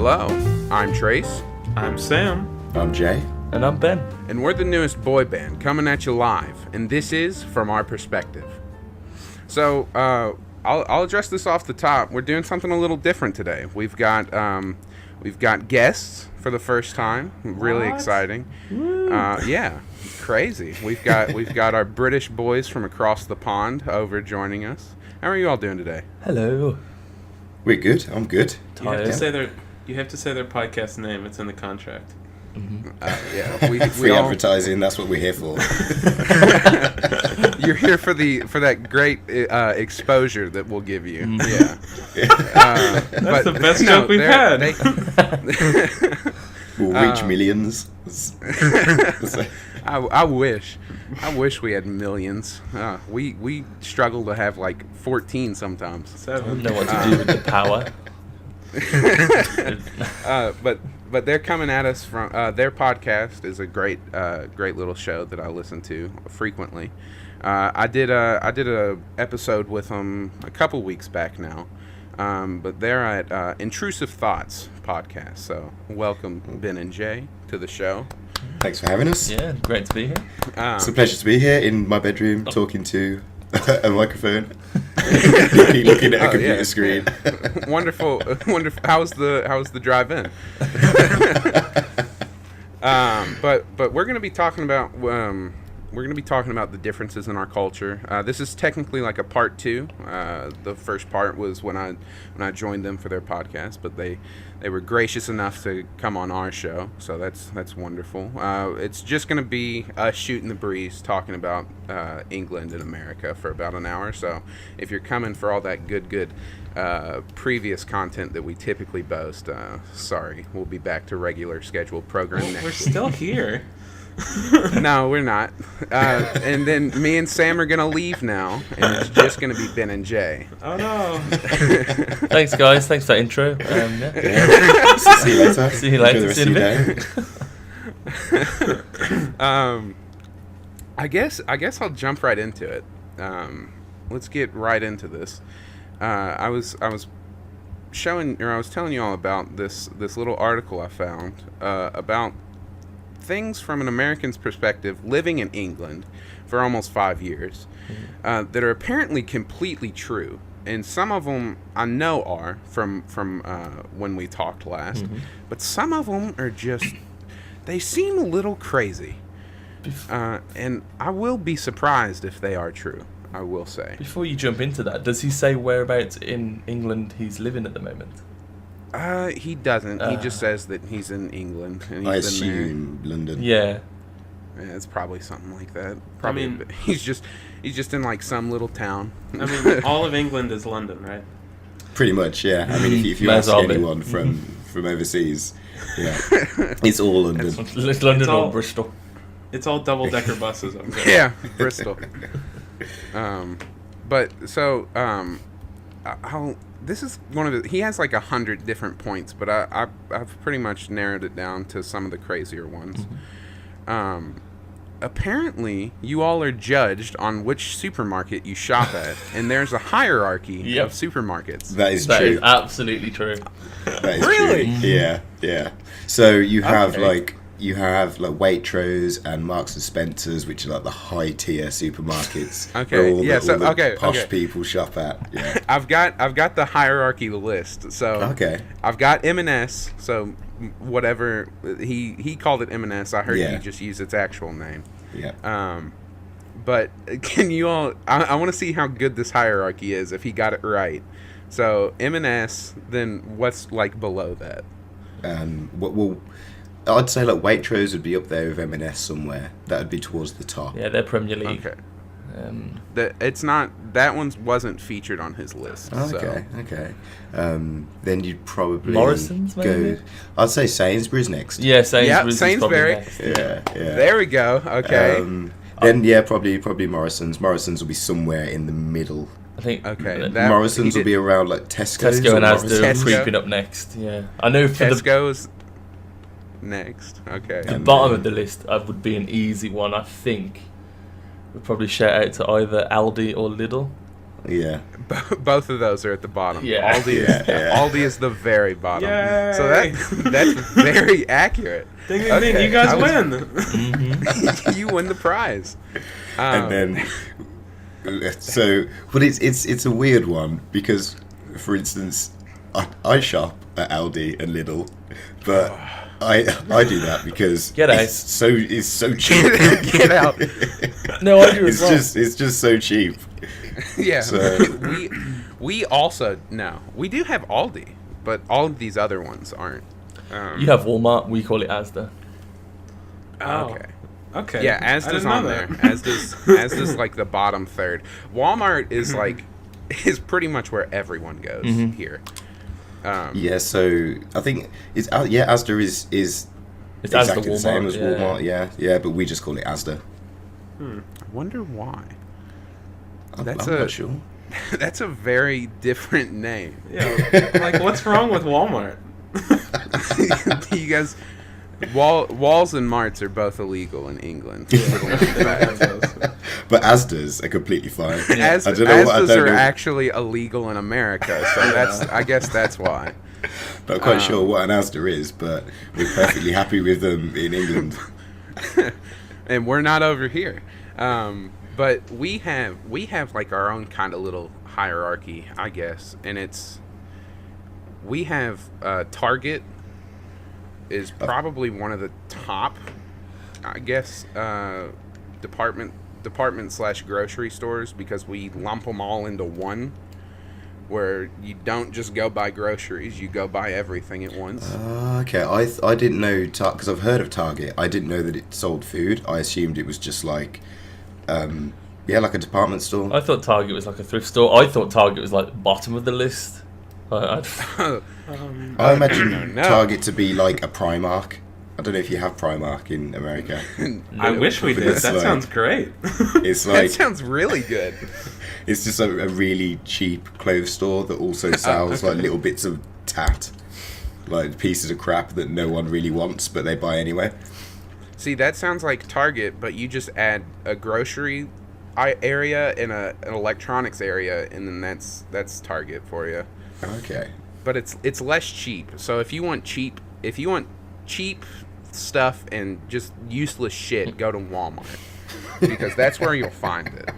Hello, I'm Trace. I'm Sam. I'm Jay. And I'm Ben. And we're the newest boy band coming at you live, and this is From Our Perspective. So, I'll address this off the top. We're doing something a little different today. We've got guests for the first time. Really exciting. Yeah, crazy. We've got our British boys from across the pond over joining us. How are you all doing today? Hello. We're good. I'm good. You have to say their podcast name. It's in the contract. Mm-hmm. Yeah, we Free all, advertising. That's what we're here for. You're here for that great exposure that we'll give you. Yeah, that's the best joke we've had. We'll reach millions. I wish we had millions. We struggle to have like 14 sometimes. 7. I don't know what to do with the power. But they're coming at us from their podcast is a great little show that I listen to frequently. I did a episode with them a couple weeks back now, but they're at Intrusive Thoughts Podcast. So welcome Ben and Jay to the show. Thanks for having us. Yeah, great to be here. It's a pleasure to be here in my bedroom talking to a microphone, looking at a computer screen. Wonderful. How's the drive in? But we're gonna be talking about the differences in our culture. This is technically like a part 2. The first part was when I joined them for their podcast, but they were gracious enough to come on our show, so that's wonderful. It's just gonna be us shooting the breeze, talking about England and America for about an hour. So if you're coming for all that good previous content that we typically boast, sorry, we'll be back to regular scheduled program next week. We're still here. No, we're not. And then me and Sam are going to leave now, and it's just going to be Ben and Jay. Oh, no. Thanks, guys. Thanks for that intro. See you later. See you later. Enjoy the See you in rest a of your day. I guess I'll jump right into it. Let's get right into this. I was telling you all about this little article I found about things from an American's perspective living in England for almost 5 years that are apparently completely true, and some of them I know are from when we talked last, but some of them are just, they seem a little crazy, and I will be surprised if they are true, I will say. Before you jump into that, does he say whereabouts in England he's living at the moment? He doesn't. He just says that he's in England. And I he's been assume London. Yeah. Yeah, it's probably something like that. Probably. I mean, he's just in like some little town. I mean, all of England is London, right? Pretty much, yeah. I mean, if you ask anyone from overseas, yeah, it's all London. It's London or Bristol. It's all double-decker buses over there. Yeah, Bristol. But so this is one of the. He has like 100 different points, but I've pretty much narrowed it down to some of the crazier ones. Apparently, you all are judged on which supermarket you shop at, and there's a hierarchy of supermarkets. That is That true. is absolutely true. That is Really? true. Yeah. So you have like Waitrose and Marks and Spencers, which are like the high tier supermarkets. Okay. All Yeah. the posh people shop at. Yeah. I've got the hierarchy list. So Okay. I've got M&S. So whatever he called it M&S. I heard you just use its actual name. Yeah. But can you all? I want to see how good this hierarchy is if he got it right. So M&S. Then what's like below that? Well, I'd say like Waitrose would be up there with M&S somewhere. That would be towards the top. Yeah, they're Premier League. Okay. It's not, that one wasn't featured on his list. Okay. Then you'd probably Morrison's, maybe? go. I'd say Sainsbury's next. Yeah, Sainsbury's. Is Sainsbury. probably next. Yeah. There we go. Okay. Then probably Morrison's. Morrison's will be somewhere in the middle. I think. Okay. Morrison's will be around like Tesco's. Tesco and or Asda Morrison's. are creeping up next. Yeah, I know for Tesco's next. Okay. the bottom of the list would be an easy one. I think we'd probably shout out to either Aldi or Lidl. Yeah. Both of those are at the bottom. Yeah. Aldi is the very bottom. Yay. So that's very accurate. Ding, ding, ding, you guys win. You win the prize. And then, so, but it's a weird one because, for instance, I shop at Aldi and Lidl, but I do that because Get out. it's so cheap. Get out. No, I do as well. It's just so cheap. Yeah. So- We also we do have Aldi, but all of these other ones aren't. You have Walmart. We call it Asda. Oh. Okay. Okay. Yeah, I Asda's didn't know on that. there. Asda's like the bottom third. Walmart is is pretty much where everyone goes here. Yeah, so I think Asda is It's exactly Asda the same Walmart, as Walmart. Yeah, but we just call it Asda. I wonder why. I'm That's not sure. That's a very different name. Yeah. Like, what's wrong with Walmart? You guys, walls and marts are both illegal in England. But Asda's are completely fine. Asda's are actually illegal in America, so I guess that's why. Not quite sure what an Asda is, but we're perfectly happy with them in England. And we're not over here. But we have like our own kind of little hierarchy, I guess, and we have Target is probably one of the top, I guess, department/grocery stores because we lump them all into one, where you don't just go buy groceries, you go buy everything at once. Okay, I didn't know, because I've heard of Target. I didn't know that it sold food. I assumed it was just like, like a department store. I thought Target was like a thrift store. I thought Target was like bottom of the list. I imagine No. Target to be like a Primark. I don't know if you have Primark in America. I wish we did. It's That like- sounds great. It's That like sounds really good. it's just a really cheap clothes store that also sells like little bits of tat, like pieces of crap that no one really wants but they buy anyway. See, that sounds like Target, but you just add a grocery area and an electronics area, and then that's Target for you. Okay. But it's less cheap. So if you want cheap stuff and just useless shit, go to Walmart because that's where you'll find it.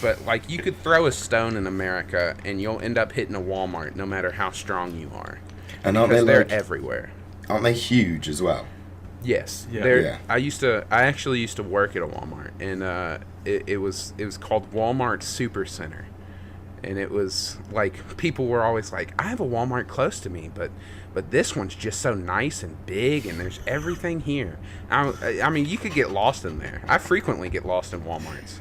But like you could throw a stone in America and you'll end up hitting a Walmart no matter how strong you are. And aren't they Because they're like, everywhere. aren't they huge as well? Yes. Yeah. They're- I actually used to work at a Walmart, and it was called Walmart Super Center. And it was like people were always like, I have a Walmart close to me, but this one's just so nice and big, and there's everything here. I mean, you could get lost in there. I frequently get lost in Walmarts.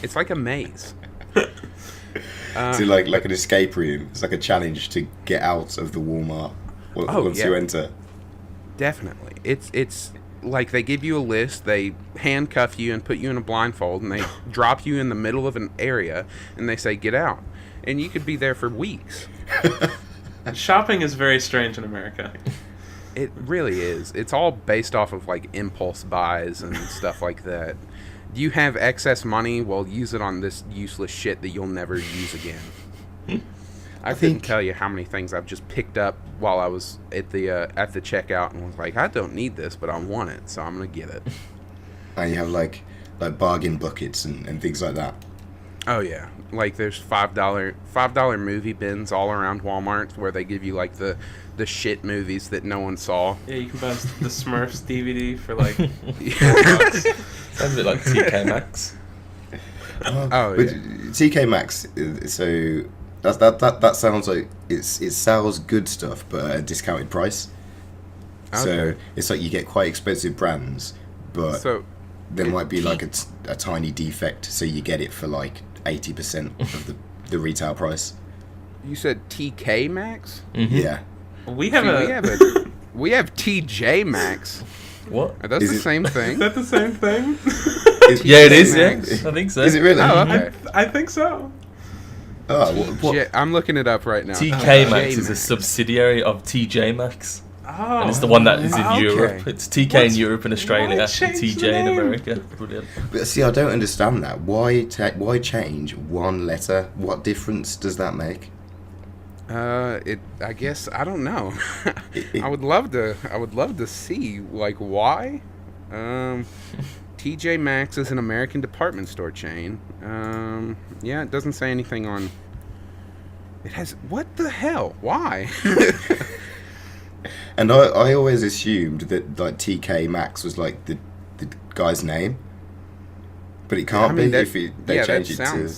It's like a maze. So like an escape room. It's like a challenge to get out of the Walmart once you enter. Definitely. It's like they give you a list, they handcuff you and put you in a blindfold, and they drop you in the middle of an area, and they say, get out. And you could be there for weeks. Shopping is very strange in America. It really is. It's all based off of like impulse buys and stuff like that. Do you have excess money? Well, use it on this useless shit that you'll never use again. I couldn't tell you how many things I've just picked up while I was at the checkout and was like, I don't need this, but I want it, so I'm gonna get it. And you have like bargain buckets and things like that. Oh yeah, like there's $5 movie bins all around Walmart where they give you like the shit movies that no one saw. Yeah, you can buy the Smurfs DVD for like Sounds a bit like TK Maxx. Oh But yeah. TK Maxx, so that sounds like it sells good stuff but at a discounted price. So Okay. it's like you get quite expensive brands, but So there might be like a tiny defect, so you get it for like 80% of the retail price. you said TK Maxx? Yeah. we See, have we have TJ Maxx. What? Are those Is the it- same Is thing? that the same thing? Yeah, it is. Yeah, Maxx. I think so. Is it really? Oh, okay. I think so. Oh, what? I'm looking it up right now. TK TJ Maxx is a Maxx. subsidiary of TJ Maxx. Oh, And it's the one that is in okay. Europe. It's TK in Europe and Australia, why and change the TJ in name? America. Brilliant. But see, I don't understand that. Why change one letter? What difference does that make? I guess I don't know. It- I would love to see like why. TJ Maxx is an American department store chain. Yeah, it doesn't say anything on. It has what the hell? Why? And I always assumed that like TK Maxx was like the guy's name, but it can't be if they change it to.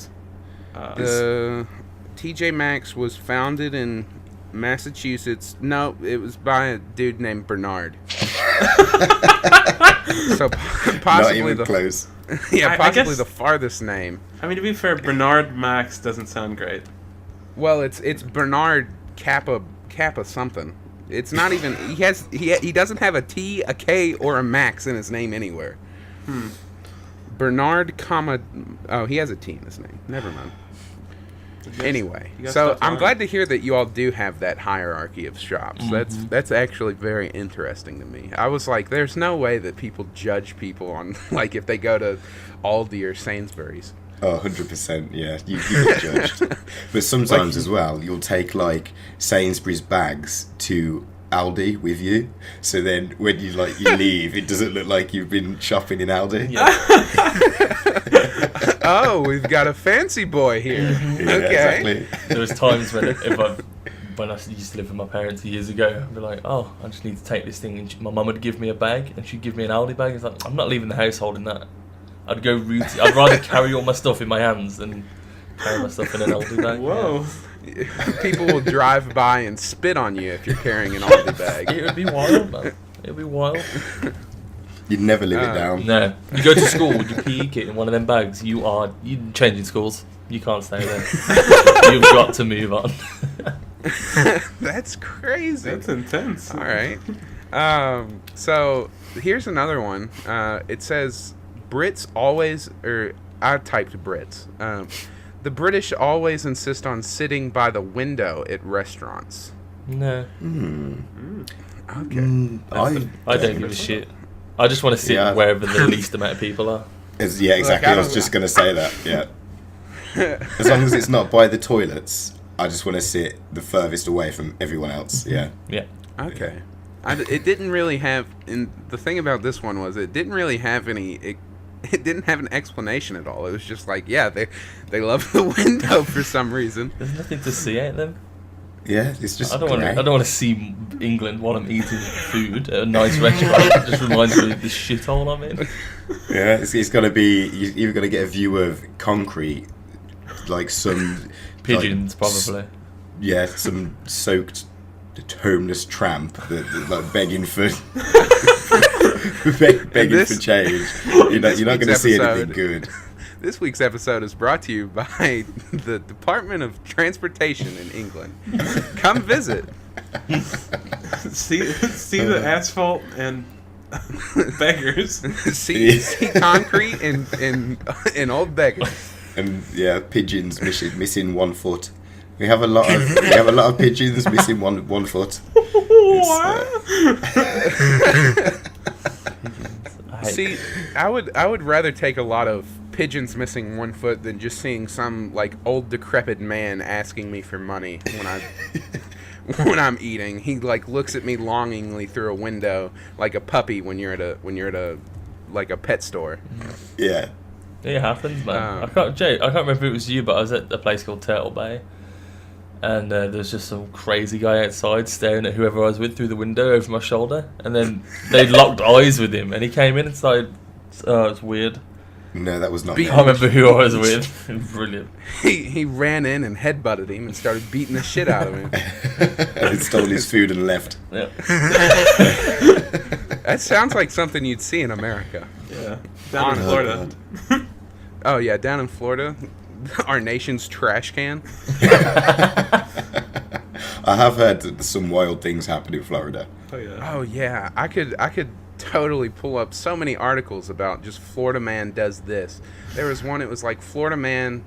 The TJ Maxx was founded in Massachusetts. No, it was by a dude named Bernard. So possibly Not even close. Yeah, I possibly guess- the farthest name. I mean, to be fair, Bernard Max doesn't sound great. Well, it's Bernard Kappa something. It's not even he doesn't have a T, a K, or a Max in his name anywhere. Bernard, he has a T in his name. Never mind. Anyway, you got so stuff I'm on. glad to hear that you all do have that hierarchy of shops. That's actually very interesting to me. I was like, there's no way that people judge people on like if they go to Aldi or Sainsbury's. Oh, 100%, yeah. You get judged. But sometimes as well, you'll take like Sainsbury's bags to Aldi with you. So then when you leave, it doesn't look like you've been shopping in Aldi. Oh, we've got a fancy boy here. Yeah, Okay. exactly. There was times when when I used to live with my parents years ago, I'd be like, oh, I just need to take this thing, and my mum would give me a bag, and she'd give me an Aldi bag. It's like, I'm not leaving the house holding that. I'd rather carry all my stuff in my hands than carry my stuff in an Aldi bag. Whoa. People will drive by and spit on you if you're carrying an Aldi bag. It would be wild, man. It would be wild. You'd never live it down. No, you go to school with your PE kit in one of them bags. You're changing schools. You can't stay there. You've got to move on. That's crazy. That's intense. All right. So here's another one. It says Brits always, or I typed Brits. The British always insist on sitting by the window at restaurants. No, Okay. I don't give a shit. I just want to sit wherever the least amount of people are. Yeah, exactly. I I was don't- just going to say that, yeah. As long as it's not by the toilets, I just want to sit the furthest away from everyone else, yeah. Yeah. Okay. It didn't really have, and the thing about this one was it didn't really have any. It didn't have an explanation at all. It was just like, yeah, they love the window for some reason. There's nothing to see out them. Yeah, it's just I don't great. want to see England while I'm eating food at a nice restaurant. It just reminds me of the shithole I'm in. Yeah, it's going to be, you're going to get a view of concrete, like some... Pigeons, like, probably. Yeah, some soaked homeless tramp that like begging for... begging for change. You're not going to see anything good. This week's episode is brought to you by the Department of Transportation in England. Come visit. See the asphalt and beggars. see concrete in old beggars. And yeah, pigeons missing 1 foot. We have a lot of pigeons missing one foot. See, I would rather take a lot of pigeons missing 1 foot than just seeing some like old decrepit man asking me for money when I'm eating. He like looks at me longingly through a window like a puppy when you're at a like a pet store. Yeah. It happens, man. I can't remember if it was you, but I was at a place called Turtle Bay, and there's just some crazy guy outside staring at whoever I was with through the window over my shoulder, and then they locked eyes with him, and he came in and started. It's weird. No, that was not Be- me. I remember who I was with. Brilliant. He ran in and headbutted him and started beating the shit out of him. And stole his food and left. Yeah. That sounds like something you'd see in America. Yeah. Down in Oh, Florida. God. Oh yeah, down in Florida, our nation's trash can. I have heard that some wild things happen in Florida. Oh yeah. Oh yeah, I could totally pull up so many articles about just Florida man does this. There was one, it was like Florida man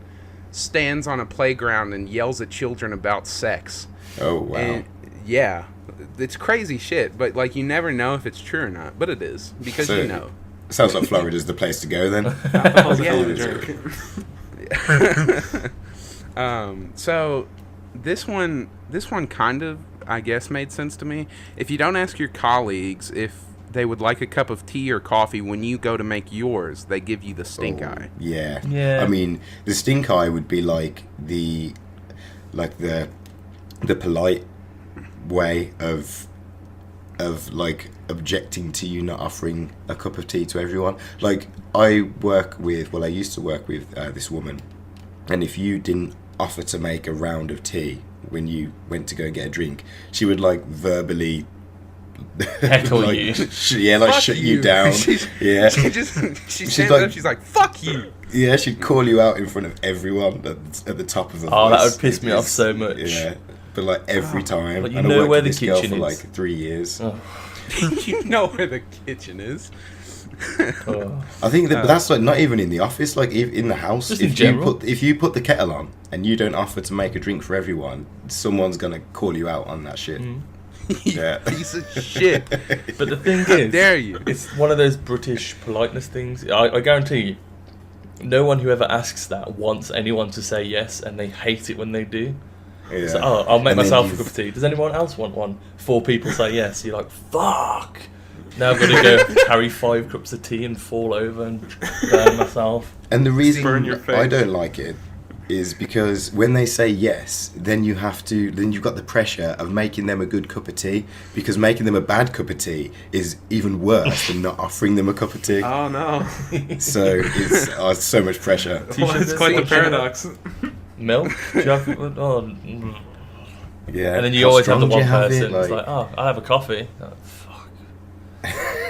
stands on a playground and yells at children about sex. Oh, wow. And yeah, it's crazy shit, but like you never know if it's true or not. But it is because So- you know. Sounds like Florida's the place to go then. Alcohol's a hell of a Yeah. drink. So this one kind of, I guess, made sense to me. If you don't ask your colleagues if they would like a cup of tea or coffee when you go to make yours, they give you the stink eye. Yeah. Yeah. I mean, the stink eye would be like the polite way of like objecting to you not offering a cup of tea to everyone. Like I used to work with this woman, and if you didn't offer to make a round of tea when you went to go and get a drink, she would like verbally Heckle like, you. Fuck shut you down. She She's stands like- up. She's like, "Fuck you." Yeah, she'd call you out in front of everyone at the top of her Oh, that voice. would piss me off so much. Yeah, but like every time. But you and I know worked where with the this girl kitchen for is. like 3 years. Oh. You know where the kitchen is. Oh. I think that, but that's like not even in the office, like in the house. Just in if general. you put the kettle on and you don't offer to make a drink for everyone, someone's gonna call you out on that shit. Mm. You Yeah. piece of shit. But the thing How is, dare you? it's one of those British politeness things. I guarantee you, no one who ever asks that wants anyone to say yes, and they hate it when they do. Yeah. So, I'll make And then myself a you've- cup of tea. Does anyone else want one? 4 people say yes. You're like, fuck. Now I've got to go carry 5 cups of tea and fall over and burn myself. And the reason Burn your I face. don't like it is because when they say yes, then you've got the pressure of making them a good cup of tea, because making them a bad cup of tea is even worse than not offering them a cup of tea. Oh no. So it's so much pressure. Well, it's quite the paradox. Milk? Do you have, mm. Yeah. And then you How always have the strong do one you have person it? that's like, oh, I'll have a coffee. Oh, fuck.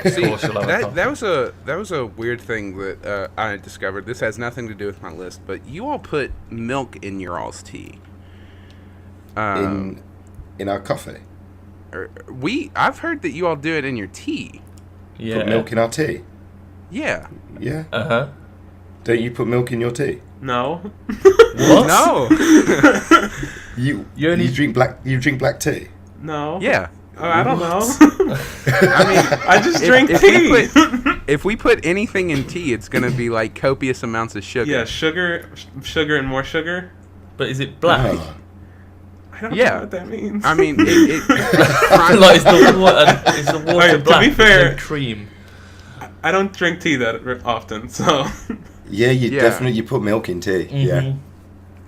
See, Of course you'll have a coffee. that was a weird thing that I discovered. This has nothing to do with my list, but you all put milk in your all's tea. in our coffee. I've heard that you all do it in your tea. Yeah. Put milk in our tea. Yeah. Yeah. Uh-huh. Don't you put milk in your tea? No. What? No. You You only- drink black tea. No. Yeah. Oh, I don't know. I mean, I just drink if tea. if we put anything in tea, it's gonna be like copious amounts of sugar. Yeah, sugar, and more sugar. But is it black? Oh. I don't Yeah. know what that means. I mean, Like, is the water Alright, to be black? There's fair- no cream. I don't drink tea that often, so Yeah, Yeah. definitely you put milk in tea. Yeah. Mhm.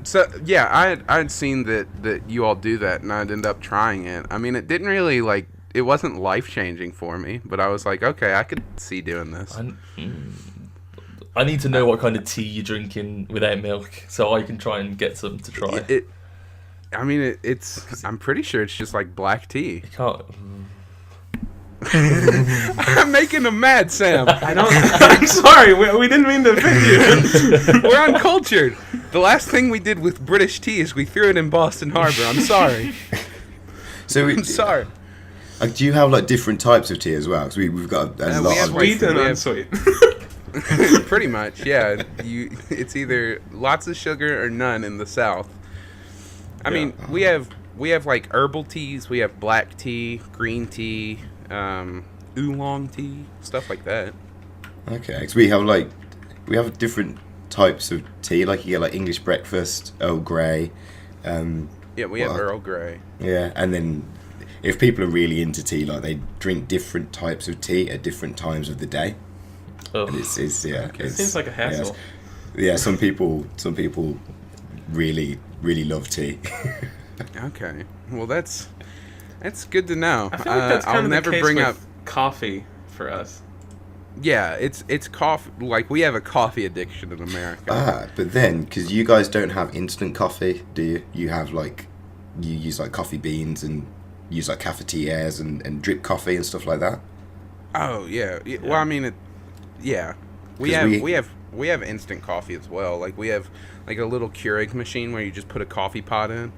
so yeah, I'd seen that you all do that, and I'd end up trying it. I mean, it didn't really it wasn't life changing for me, but I was like, okay, I could see doing this. I need to know what kind of tea you're drinking without milk, so I can try and get some to try. It's I'm pretty sure it's just like black tea. You can't. I'm making them mad, Sam. I don't. I'm sorry, we didn't mean to offend you. We're uncultured. The last thing we did with British tea is we threw it in Boston Harbor. I'm sorry. So I'm sorry. do you have like different types of tea as well? Because we've got a we lot have of Sweet and We have- unsweet. Pretty much, yeah. It's either lots of sugar or none in the South. I mean, we have like herbal teas. We have black tea, green tea, oolong tea, stuff like that. Okay, because we have different types of tea. Like you get like English breakfast, Earl Grey. Yeah, we have What? Earl Grey. Yeah, and then if people are really into tea, like they drink different types of tea at different times of the day. Oh. And it's It seems like a hassle. Yeah, some people really love tea. Okay, well that's good to know. I feel like that's kind I'll of never the case bring with up. coffee for us. Yeah, it's coffee. Like we have a coffee addiction in America. But then because you guys don't have instant coffee, do you? You have like you use like coffee beans and use like cafetières and drip coffee and stuff like that. Oh yeah. Well, I mean, yeah. We 'Cause we have instant coffee as well. Like we have like a little Keurig machine where you just put a coffee pot in,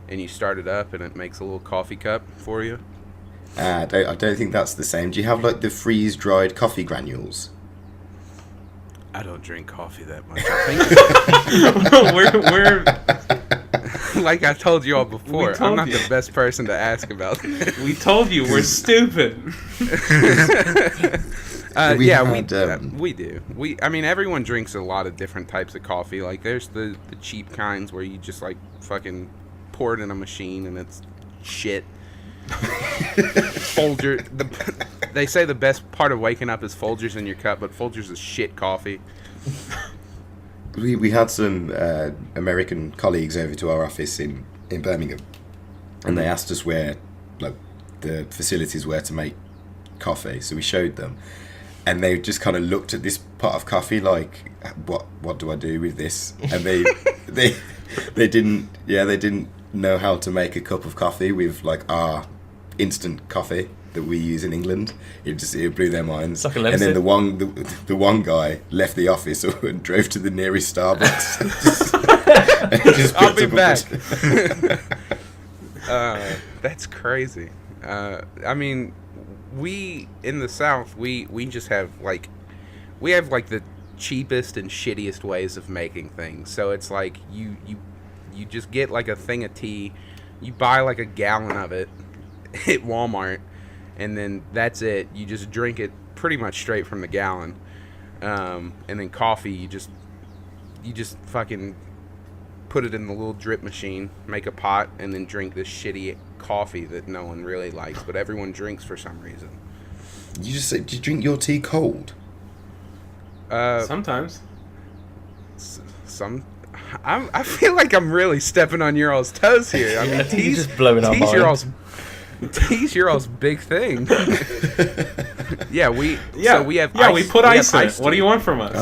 and you start it up, and it makes a little coffee cup for you. I don't think that's the same. Do you have like the freeze dried coffee granules? I don't drink coffee that much. I think we're like I told you all before, We told I'm not you. the best person to ask about this. We told you we're stupid. We Yeah, had, we do. I mean, everyone drinks a lot of different types of coffee. Like, there's the cheap kinds where you just, like, fucking pour it in a machine and it's shit. Folger. They say the best part of waking up is Folgers in your cup, but Folgers is shit coffee. We had some American colleagues over to our office in Birmingham, and they asked us where, like, the facilities were to make coffee. So we showed them, and they just kind of looked at this pot of coffee like, what do I do with this? And they didn't know how to make a cup of coffee with, like, our instant coffee that we use in England. It blew their minds. Like a and then lemon the one guy left the office and drove to the nearest Starbucks. and just I'll picked be up back. That's crazy. I mean, we in the South, we just have like the cheapest and shittiest ways of making things. So it's like you just get like a thing of tea, you buy like a gallon of it at Walmart, and then that's it. You just drink it pretty much straight from the gallon. And then coffee, you just fucking put it in the little drip machine, make a pot, and then drink this shitty coffee that no one really likes, but everyone drinks for some reason. You just say, do you drink your tea cold? Sometimes. I feel like I'm really stepping on your all's toes here. I mean, I think you're just blowing our minds. Tea's your all's big thing. Yeah, we have we put ice in it. iced What do tea. you want from us?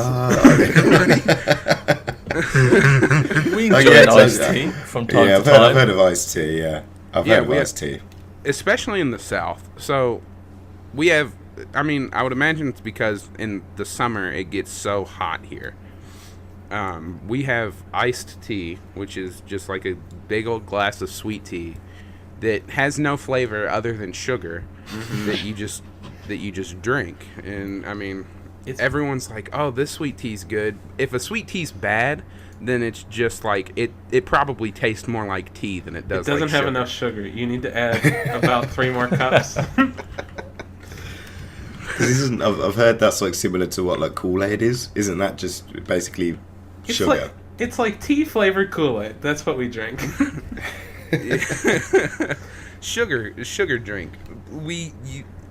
We enjoy yeah, an iced yeah. tea from time Yeah, to I've time. heard of iced tea. Yeah, I've heard of we have- iced tea. Especially in the South. So we have, I mean, I would imagine it's because in the summer it gets so hot here. We have iced tea, which is just like a big old glass of sweet tea that has no flavor other than sugar that you just drink. And I mean, everyone's like, "Oh, this sweet tea's good." If a sweet tea's bad, then it's just like it probably tastes more like tea than it does. It doesn't like have sugar. enough sugar. You need to add about 3 more cups. Because I've heard that's like similar to what like Kool-Aid is. Isn't that just basically sugar? It's like tea flavored Kool-Aid. That's what we drink. sugar drink.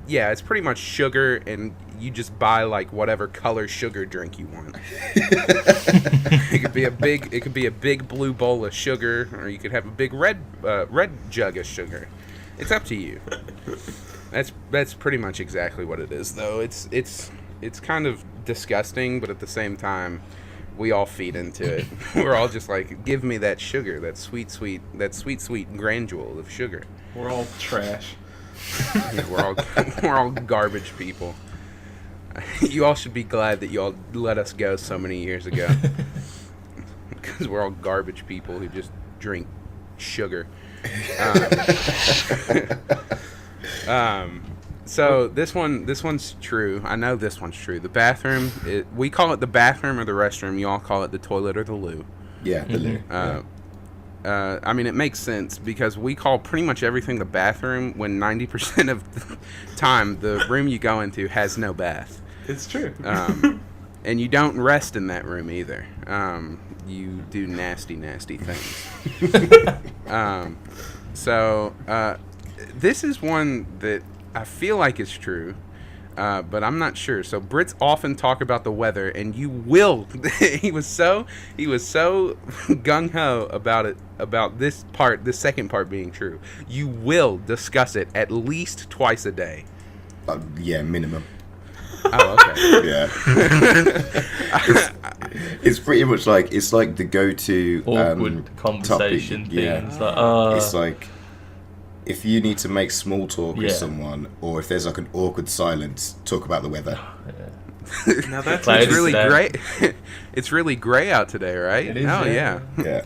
It's pretty much sugar, and you just buy like whatever color sugar drink you want. It could be a big blue bowl of sugar, or you could have a big red jug of sugar. It's up to you. That's pretty much exactly what it is, though. It's kind of disgusting, but at the same time, we all feed into it. We're all just like, give me that sugar, that sweet granule of sugar. We're all trash. Yeah, we're all garbage people. You all should be glad that you all let us go so many years ago, because we're all garbage people who just drink sugar. So this one's true. I know this one's true. The bathroom, we call it the bathroom or the restroom. You all call it the toilet or the loo. Yeah, the loo. I mean, it makes sense because we call pretty much everything the bathroom when 90% of the time the room you go into has no bath. It's true. And you don't rest in that room either. You do nasty things. So this is one that I feel like is true, but I'm not sure. So Brits often talk about the weather, and you will. he was so gung ho about this second part being true. You will discuss it at least twice a day. Yeah, minimum. Oh, okay. Yeah. it's pretty much like the go-to Awkward conversation topic. Yeah. things. Like, It's like if you need to make small talk with Yeah. someone, or if there's like an awkward silence, talk about the weather. Now that's Like, It's really today. great. It's really gray out today, right? It is, Oh yeah. Yeah.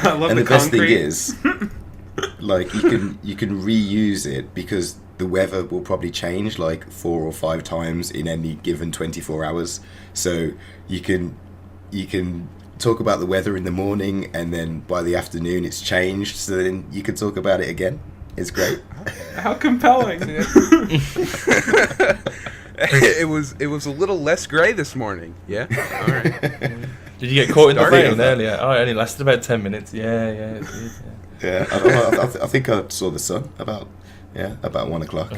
I love And the the best thing concrete. is, like you can reuse it because the weather will probably change like 4 or 5 times in any given 24 hours. So you can talk about the weather in the morning, and then by the afternoon it's changed, so then you can talk about it again. It's great. How compelling! It was a little less grey this morning. Yeah. All right. Did you get caught in the Started rain with that. earlier? Oh, it only lasted about 10 minutes. Yeah, it did, Yeah, I think I saw the sun about 1 o'clock.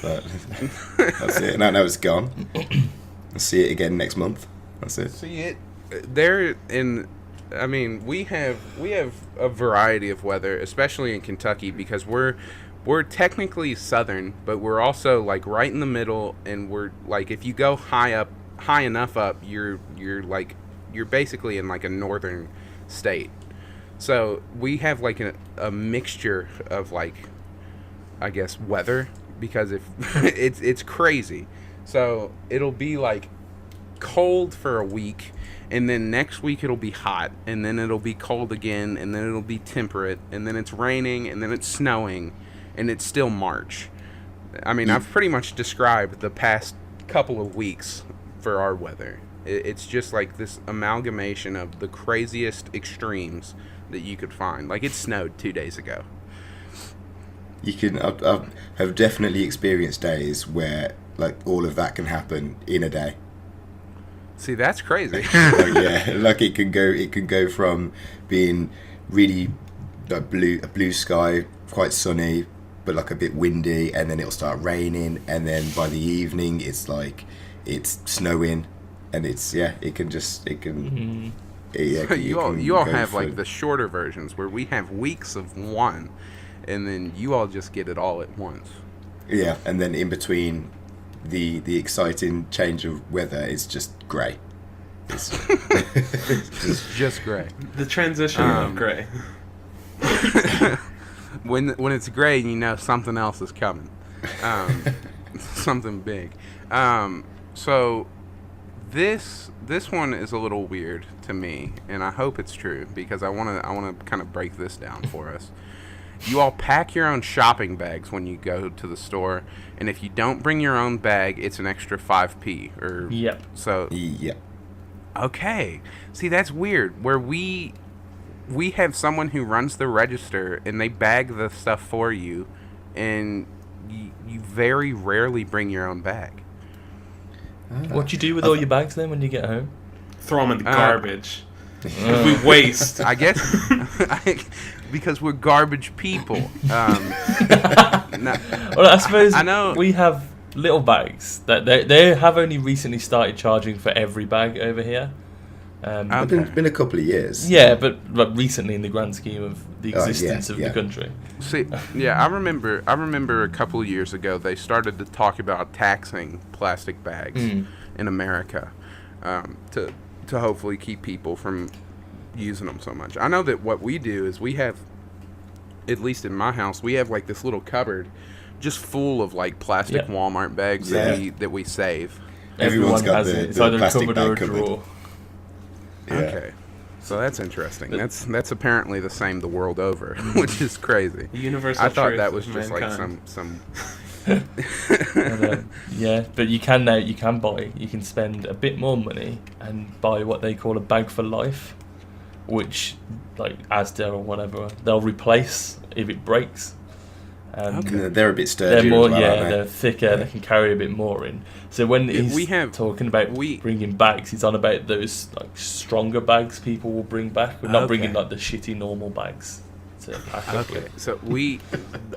But that's it. Now it's gone. I'll see it again next month. That's it. See it there in. I mean, we have a variety of weather, especially in Kentucky, because we're technically southern, but we're also like right in the middle, and we're like if you go high enough up, you're basically in like a northern state. So we have like a mixture of like, I guess, weather, because if it's crazy. So it'll be like cold for a week, and then next week it'll be hot, and then it'll be cold again, and then it'll be temperate, and then it's raining, and then it's snowing, and it's still March. I mean, I've pretty much described the past couple of weeks for our weather. It's just like this amalgamation of the craziest extremes that you could find. Like, it snowed 2 days ago. You can. I have definitely experienced days where like all of that can happen in a day. See, that's crazy. Like it can go from being really like a blue sky, quite sunny, but like a bit windy, and then it'll start raining, and then by the evening it's like it's snowing, and it can. You all have like the shorter versions where we have weeks of one, and then you all just get it all at once. Yeah, and then in between the exciting change of weather is just grey. It's just grey. The transition of grey. When it's grey, you know something else is coming. Something big. So this one is a little weird to me, and I hope it's true, because I want to kind of break this down for us. You all pack your own shopping bags when you go to the store, and if you don't bring your own bag, it's an extra 5p. Or Yep. So Yeah. okay, see, that's weird. Where we have someone who runs the register, and they bag the stuff for you, and you very rarely bring your own bag. What do you do with all your bags then when you get home? Throw them in the garbage. We waste. I guess because we're garbage people. Well, I suppose I know. we have little bags that they have only recently started charging for every bag over here. Okay. Been a couple of years. Yeah, but like recently in the grand scheme of the existence of yeah. the country. See, yeah, I remember a couple of years ago they started to talk about taxing plastic bags in America to hopefully keep people from using them so much. I know that what we do is we have, at least in my house, we have like this little cupboard just full of like plastic Walmart bags that we save. Everyone's got has the it. It's either a plastic cupboard or a bag cupboard. drawer. Yeah. Okay. So that's interesting. That's apparently the same the world over, which is crazy. The universal I thought truth that was of just mankind. like some Yeah, but you can spend a bit more money and buy what they call a bag for life, which like Asda or whatever, they'll replace if it breaks. Okay. They're a bit sturdier. They're more, as well, aren't they? they're thicker. They can carry a bit more in. So when he's talking about bringing bags, he's on about those like stronger bags people will bring back. We're not bringing like the shitty normal bags to pack up Okay, with. so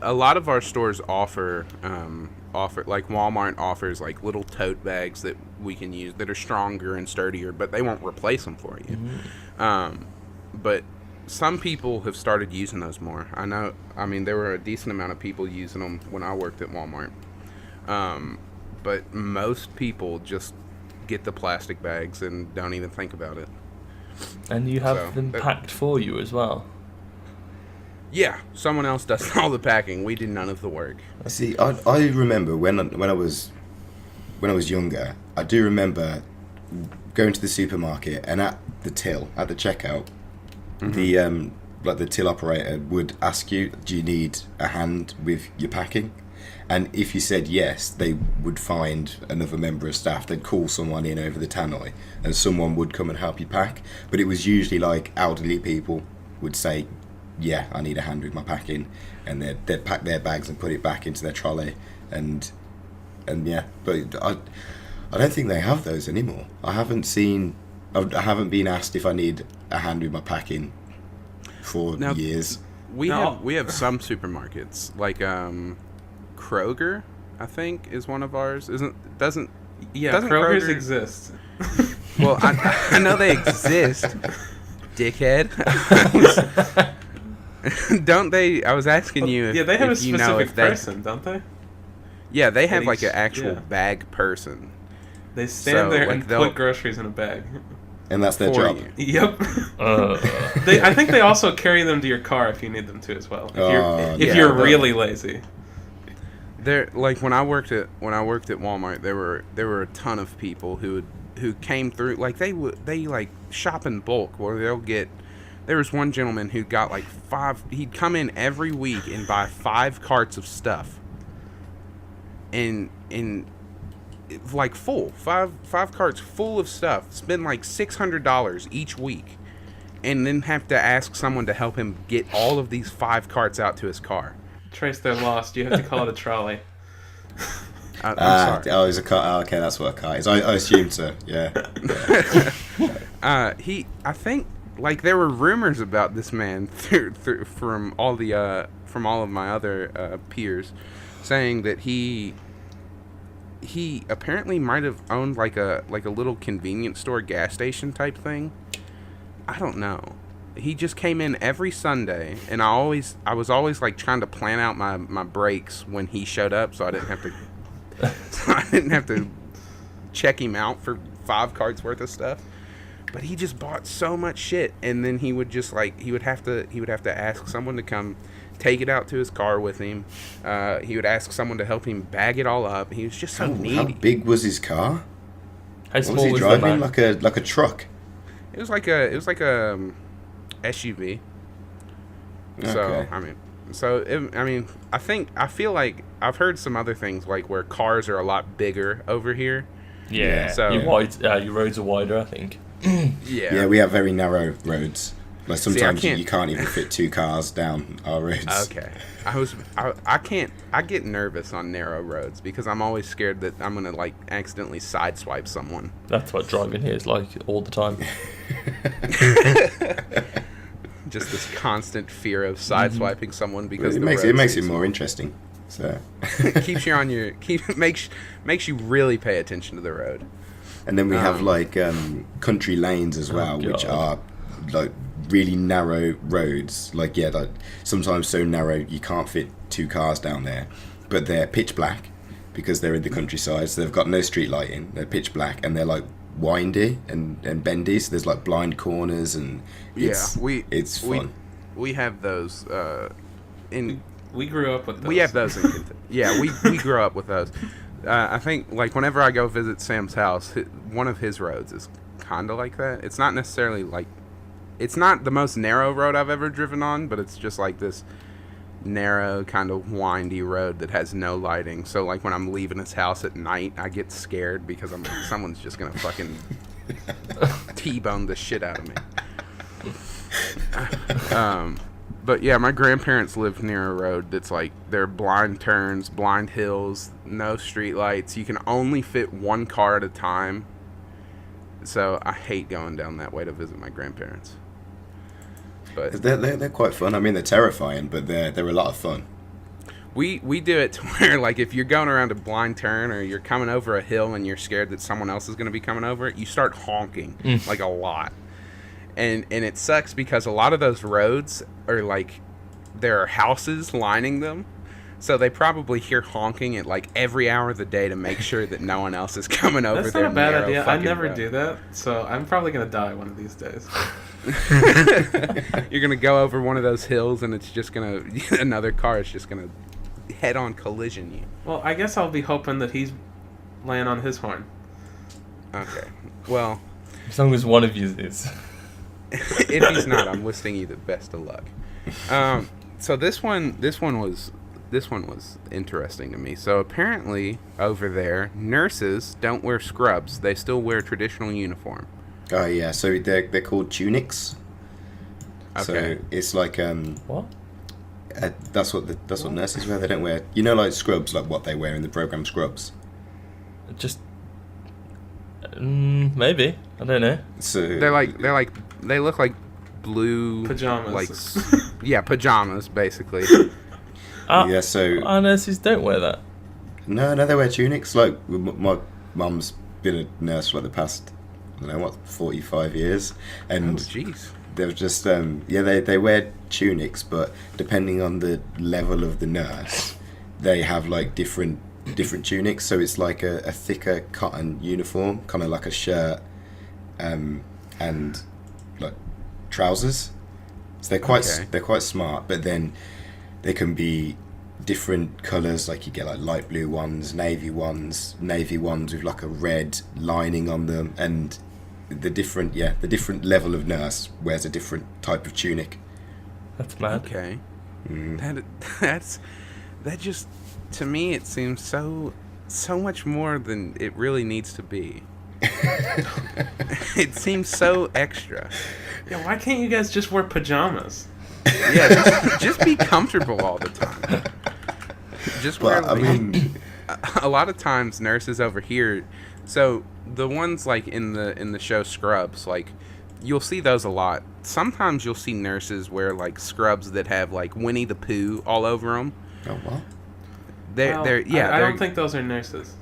a lot of our stores offer like Walmart offers like little tote bags that we can use that are stronger and sturdier, but they won't replace them for you. But some people have started using those more. I mean, there were a decent amount of people using them when I worked at Walmart. But most people just get the plastic bags and don't even think about it. And you have them packed for you as well. Yeah, someone else does all the packing. We do none of the work. See, I remember when I was younger. I do remember going to the supermarket, and at the checkout, the till operator would ask you, "Do you need a hand with your packing?" And if you said yes, they would find another member of staff. They'd call someone in over the tannoy, and someone would come and help you pack. But it was usually like elderly people would say, yeah, I need a hand with my packing, and they'd pack their bags and put it back into their trolley, and yeah. But I don't think they have those anymore. I haven't been asked if I need a hand with my packing for years. We have some supermarkets like Kroger, I think, is one of ours. Doesn't Kroger's Kroger exist. Well, I know they exist, dickhead. Don't they? I was asking you if they have if a you know specific if they, person, don't they? Yeah, they have At like an each- actual yeah. bag person. They stand So, there like, and they'll- put groceries in a bag. And that's their For job. you. Yep. Uh, I think they also carry them to your car if you need them to as well. If yeah, you're but- really lazy. There, like when I worked at Walmart, there were a ton of people who came through. Like they like shop in bulk, where they'll get. There was one gentleman who got like 5. He'd come in every week and buy 5 carts of stuff. And like full 5 carts full of stuff. Spend like $600 each week, and then have to ask someone to help him get all of these 5 carts out to his car. Trace, they're lost. You have to call it a trolley. I'm sorry. Oh, it's a cart. Oh, okay, that's what a cart is. I assumed so. Yeah. I think like there were rumors about this man from all of my other peers, saying that he apparently might have owned like a little convenience store gas station type thing. I don't know. He just came in every Sunday, and I was always like trying to plan out my breaks when he showed up, so I didn't have to check him out for 5 carts worth of stuff. But he just bought so much shit, and then he would just like he would have to ask someone to come take it out to his car with him. He would ask someone to help him bag it all up. He was just so needy. How big was his car? how What small was he was the driving? man? Like a truck. It was like a SUV. So Okay. I feel like I've heard some other things like where cars are a lot bigger over here. Yeah. So- Your roads are wider, I think. Yeah, we have very narrow roads. Like sometimes can't- you can't even fit 2 cars down our roads. Okay. I get nervous on narrow roads because I'm always scared that I'm gonna like accidentally sideswipe someone. That's what driving here is like all the time. Just this constant fear of sideswiping someone because It the makes road's it too more small. interesting. So, Keeps you on your makes you really pay attention to the road. and then we have like country lanes as well, which God. are like really narrow roads. Like sometimes so narrow you can't fit 2 cars down there, but they're pitch black because they're in the countryside. So they've got no street lighting. They're pitch black and they're like windy and bendy. So there's like blind corners and it's fun. We have those in. We grew up with those. We have those in. Yeah, we grew up with those. I think like whenever I go visit Sam's house, one of his roads is kind of like that. It's not necessarily like. It's not the most narrow road I've ever driven on, but it's just like this narrow, kind of windy road that has no lighting. So, like, when I'm leaving his house at night, I get scared because I'm like, someone's just going to fucking T-bone the shit out of me. But, yeah, my grandparents lived near a road that's like, there are blind turns, blind hills, no street lights. You can only fit 1 car at a time. So, I hate going down that way to visit my grandparents. But They're quite fun. I mean, they're terrifying, but they're a lot of fun. we do it to where, like, if you're going around a blind turn or you're coming over a hill and you're scared that someone else is going to be coming over it, you start honking, like, a lot. And it sucks because a lot of those roads are, like, there are houses lining them. So they probably hear honking at, like, every hour of the day to make sure that no one else is coming over That's their not a bad narrow idea. I fucking never road. do that, so I'm probably gonna die one of these days. You're gonna go over one of those hills and it's just gonna another car is just gonna head-on collision you. Well, I guess I'll be hoping that he's laying on his horn. Okay. Well, As long as one of you is. if he's not, I'm wishing you the best of luck. So this one was this one was interesting to me. So apparently over there, nurses don't wear scrubs. They still wear traditional uniform. Oh yeah, so they're called tunics. Okay. So it's like What? that's what nurses wear. They don't wear, you know, like scrubs, like what they wear in the program Scrubs. Just maybe. I don't know. So they look like blue Pajamas. Like pajamas basically. yeah, so Our nurses don't wear that. no, they wear tunics. Like my mum's been a nurse for like the past, I don't know what, 45 years, and Jeez. they're just they wear tunics, but depending on the level of the nurse, they have like different tunics. So it's like a thicker cotton uniform, kind of like a shirt, and like trousers. So they're quite smart, but then they can be different colours. Like you get like light blue ones, navy ones with like a red lining on them, and the different level of nurse wears a different type of tunic. That's mad. Okay. That just, to me, it seems so much more than it really needs to be. It seems so extra. Yeah, why can't you guys just wear pajamas? Yeah, just be comfortable all the time. Just wear. But I mean, a lot of times nurses over here, so the ones like in the show Scrubs, like you'll see those a lot. Sometimes you'll see nurses wear like scrubs that have like Winnie the Pooh all over them. oh what? I don't think those are nurses.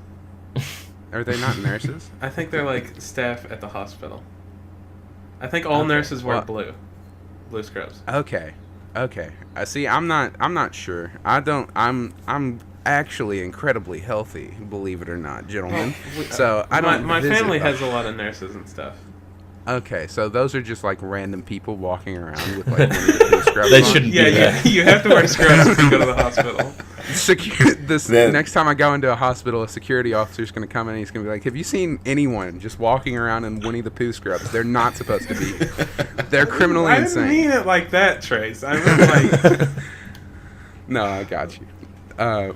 Are they not nurses? I think they're like staff at the hospital. I think all nurses wear blue scrubs. Okay. I see. I'm not sure. I'm actually incredibly healthy, believe it or not, gentlemen. So I don't. My visit family them. has a lot of nurses and stuff. Okay, so those are just like random people walking around with like Winnie the Pooh scrubs They on. shouldn't be Yeah, there. you have to wear scrubs when you go to the hospital. Next time I go into a hospital, a security officer's going to come in and he's going to be like, have you seen anyone just walking around in Winnie the Pooh scrubs? They're not supposed to be. They're criminally I insane. didn't mean it like that, Trace. I meant like... No, I got you.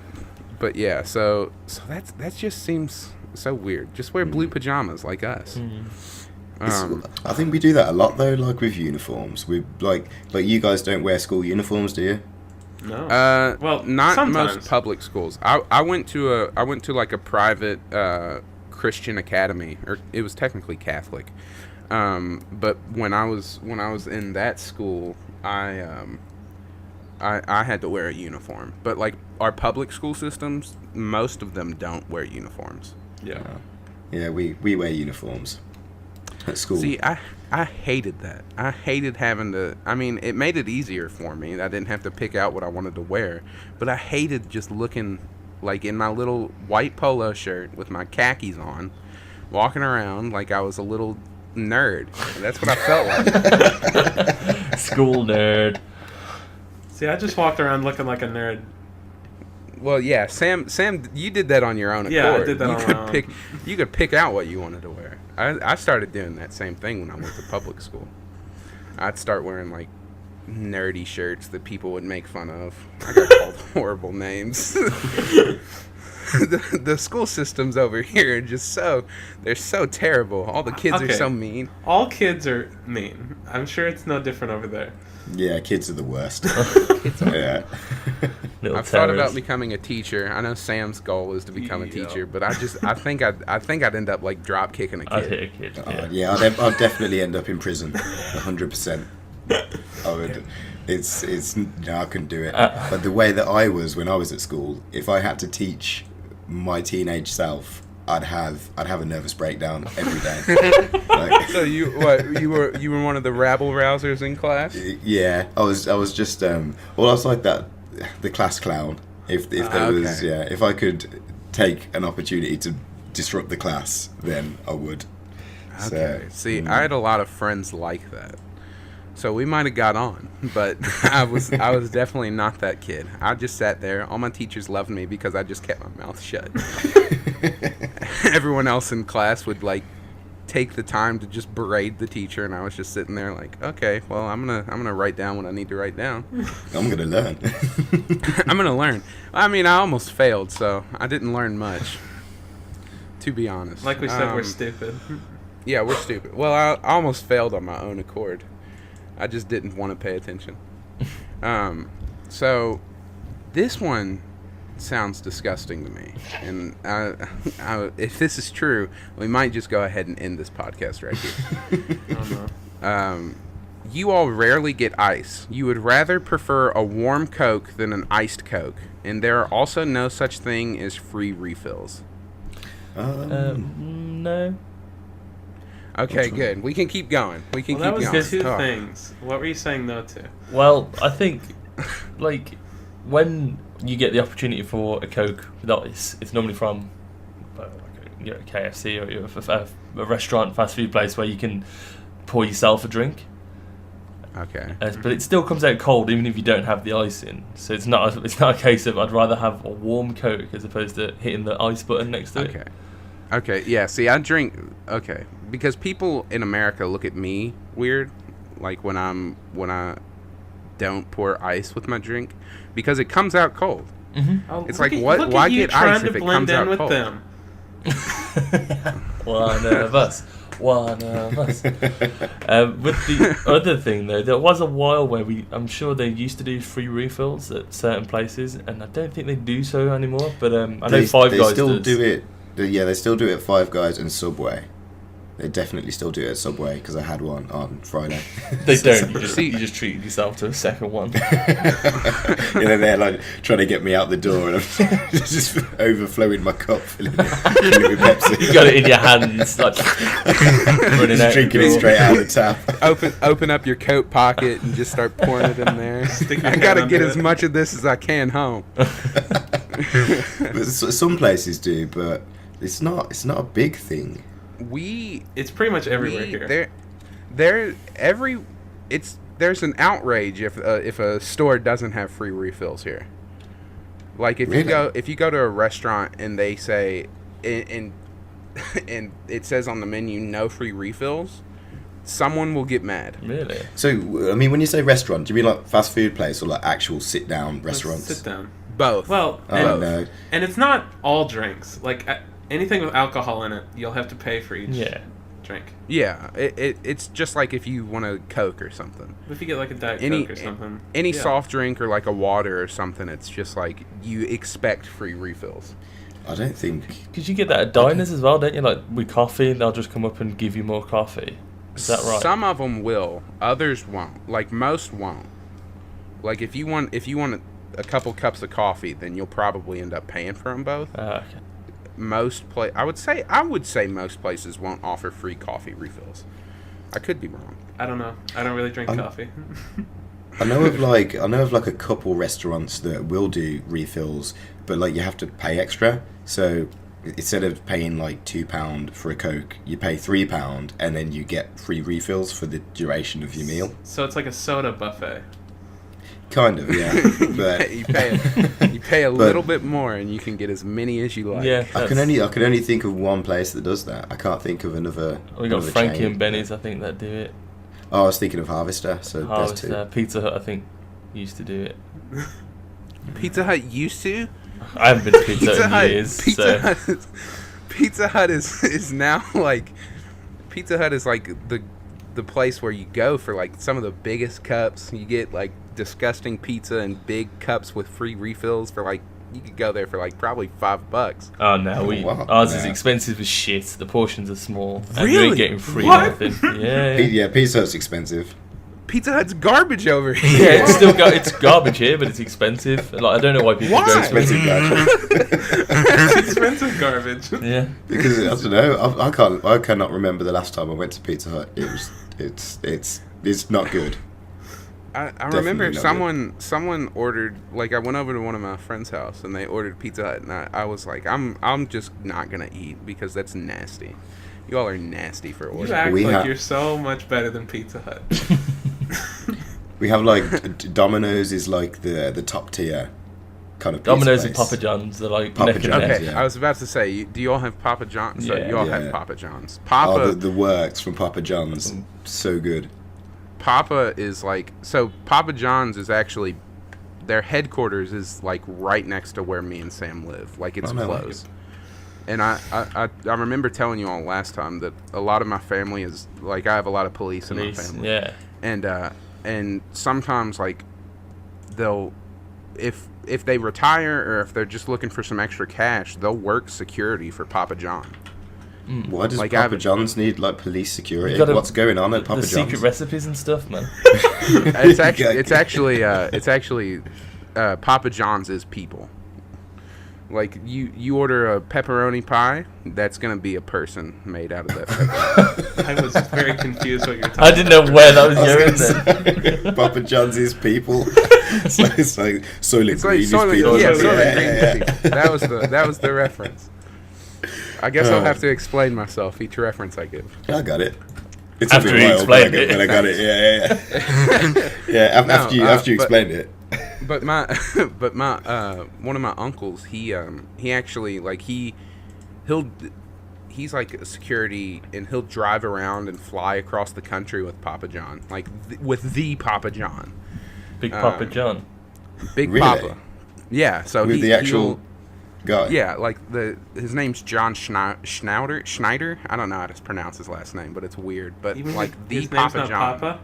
But yeah, so that just seems so weird. Just wear blue pajamas like us. I think we do that a lot though, like with uniforms. We like you guys don't wear school uniforms, do you? No. Well, not sometimes. most public schools. I went to like a private Christian academy, or it was technically Catholic. But when I was in that school, I had to wear a uniform. But like our public school systems, most of them don't wear uniforms. Yeah. Yeah, we wear uniforms at school. See, I hated that. I hated having to. I mean, it made it easier for me. I didn't have to pick out what I wanted to wear. But I hated just looking like in my little white polo shirt with my khakis on, walking around like I was a little nerd. That's what I felt like. School nerd. See, I just walked around looking like a nerd. Well, yeah, Sam, you did that on your own accord. Yeah, I did that you on could my own. pick, You could pick out what you wanted to wear. I started doing that same thing when I went to public school. I'd start wearing like nerdy shirts that people would make fun of. I got called horrible names. The school systems over here are just they're so terrible. All the kids are so mean. All kids are mean. I'm sure it's no different over there. Yeah, kids are the worst. Yeah. Little I've thought about terrors. becoming a teacher. I know Sam's goal is to become a teacher, but I think I'd end up like drop kicking a kid. I'd hit a kid. Yeah, I'd definitely end up in prison, 100%. I would. I couldn't do it. But the way that I was when I was at school, if I had to teach my teenage self, I'd have a nervous breakdown every day. Like, So you were one of the rabble rousers in class? yeah, I was just I was like that, the class clown. If there was, okay. if I could take an opportunity to disrupt the class, then I would. Okay. So, See, I had a lot of friends like that. So we might have got on, but I was definitely not that kid. I just sat there. All my teachers loved me because I just kept my mouth shut. Everyone else in class would like take the time to just berate the teacher, and I was just sitting there like, okay, well, I'm gonna write down what I need to write down. I'm gonna learn. I'm gonna learn. I mean, I almost failed, so I didn't learn much, to be honest. Like we said, we're stupid. Yeah, we're stupid. Well, I almost failed on my own accord. I just didn't want to pay attention. So this one sounds disgusting to me, and if this is true, we might just go ahead and end this podcast right here. Oh, no. You all rarely get ice. You would rather prefer a warm Coke than an iced Coke, and there are also no such thing as free refills. No. Okay, good. We can keep going. We can Well, keep that going. was two things. What were you saying no to? Well, I think, like, when you get the opportunity for a Coke with ice, it's normally from KFC or a restaurant, fast food place where you can pour yourself a drink. Okay. But it still comes out cold even if you don't have the ice in. So it's not a case of I'd rather have a warm Coke as opposed to hitting the ice button next to it. Okay, yeah, see, I drink... Okay, because people in America look at me weird, like when I don't pour ice with my drink, because it comes out cold. Mm-hmm. Oh, It's like, why get ice if it comes out cold? Them. One of us. With the other thing, though, there was a while where I'm sure they used to do free refills at certain places, and I don't think they do so anymore, but I know Five Guys still does. do it. Yeah, they still do it at Five Guys and Subway. They definitely still do it at Subway because I had one on Friday. They don't. You just treated yourself to a second one. And then they're like trying to get me out the door, and I'm just overflowing my cup, filling it with Pepsi. You got it in your hands, like running out. Drinking it straight out of the tap. Open up your coat pocket and just start pouring it in there. I gotta get as much of this as I can home. But some places do, but it's not a big thing. It's pretty much everywhere here. There's an outrage if a store doesn't have free refills here. Like if you go to a restaurant and they say and it says on the menu no free refills, someone will get mad. Really? So I mean, when you say restaurant, do you mean like fast food place or like actual sit down restaurants? Sit down. Both. Well, no. And it's not all drinks. Like anything with alcohol in it, you'll have to pay for each drink. Yeah, it's just like if you want a Coke or something. If you get like a Diet Coke or something. Any soft drink or like a water or something, it's just like you expect free refills. I don't think... Because you get that at diners as well, don't you? Like with coffee, they'll just come up and give you more coffee. Is that right? Some of them will. Others won't. Like most won't. Like if you want a couple cups of coffee, then you'll probably end up paying for them both. Okay. I would say most places won't offer free coffee refills. I could be wrong. I don't know. I don't really drink coffee. I know of like a couple restaurants that will do refills, but like you have to pay extra. So instead of paying like £2 for a Coke, you pay £3, and then you get free refills for the duration of your meal. So it's like a soda buffet. Kind of, yeah. But you pay a little bit more, and you can get as many as you like. Yeah, I can only think of one place that does that. I can't think of another. We got another Frankie chain. and Benny's, I think, that do it. Oh, I was thinking of Harvester. So there's two. Pizza Hut, I think, used to do it. Pizza Hut used to. I haven't been to Pizza Hut in years. Pizza Hut is now like Pizza Hut is like the place where you go for like some of the biggest cups. You get like disgusting pizza in big cups with free refills for like you could go there for like probably $5. Oh no, ours is expensive as shit. The portions are small. And you ain't getting free nothing. Yeah. Pizza Hut's expensive. Pizza Hut's garbage over here. Yeah, it's still it's garbage here, but it's expensive. Like I don't know why people go Expensive garbage. It's expensive garbage. Yeah. Because I don't know. I cannot remember the last time I went to Pizza Hut. It's not good. I remember someone ordered, like I went over to one of my friend's house and they ordered Pizza Hut, and I was like, I'm just not gonna eat because that's nasty. You all are nasty for ordering. You act like you're so much better than Pizza Hut. We have like Domino's is like the top tier kind of pizza Domino's and place. Papa John's, they're like Papa neck and John's, neck. Okay, yeah. I was about to say, do you all have Papa John's? So Yeah. you all Yeah. have Papa John's. Oh, Papa, the works from Papa John's, so good. Papa is like, so Papa John's is actually, their headquarters is like right next to where me and Sam live. Like it's Oh, no way. close. And I remember telling you all last time that a lot of my family is like, I have a lot of police in my family. Yeah. And sometimes like they'll, if they retire or if they're just looking for some extra cash, they'll work security for Papa John. Why does Like, Papa John's need like police security? You gotta- What's going on at Papa The John's? secret recipes and stuff, man. It's actually Papa John's is people. Like you order a pepperoni pie, that's gonna be a person made out of that pepperoni. I was very confused what you're talking I didn't know about. where that was I was going gonna then. say, Papa John's is people. So it's like Soylent It's Green like is Soylent, people. yeah, Soylent Soylent Green. Green people. That was the reference. I guess I'll have to explain myself each reference I give. I got it. It's After a bit you wild, but explained it. I got it. Yeah. Yeah, No, after you but- explained it. But my one of my uncles, he actually like he's like a security, and he'll drive around and fly across the country with Papa John, like with the Papa John, Big Papa John. Big Really? Papa. Yeah, so With the actual guy. yeah, like his name's John Schneider. I don't know how to pronounce his last name, but it's weird. But Even like the his name's Papa not John. Papa?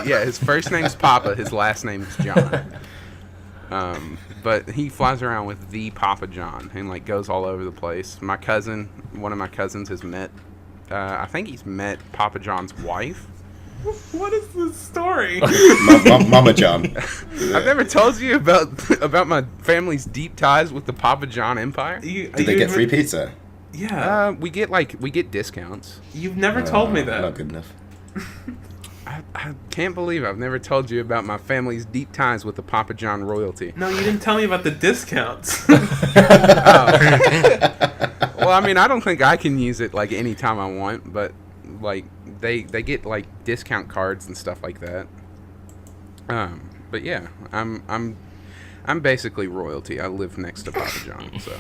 Yeah, his first name's Papa, his last name's John. But he flies around with the Papa John and like goes all over the place. One of my cousins has met, I think he's met Papa John's wife. What is this story? Mama John. I've never told you about my family's deep ties with the Papa John empire. Did they get free pizza? Yeah. We get discounts. You've never told me that. Not good enough. I can't believe I've never told you about my family's deep ties with the Papa John royalty. No, you didn't tell me about the discounts. Well, I mean, I don't think I can use it like anytime I want, but like they get like discount cards and stuff like that. But yeah, I'm basically royalty. I live next to Papa John, so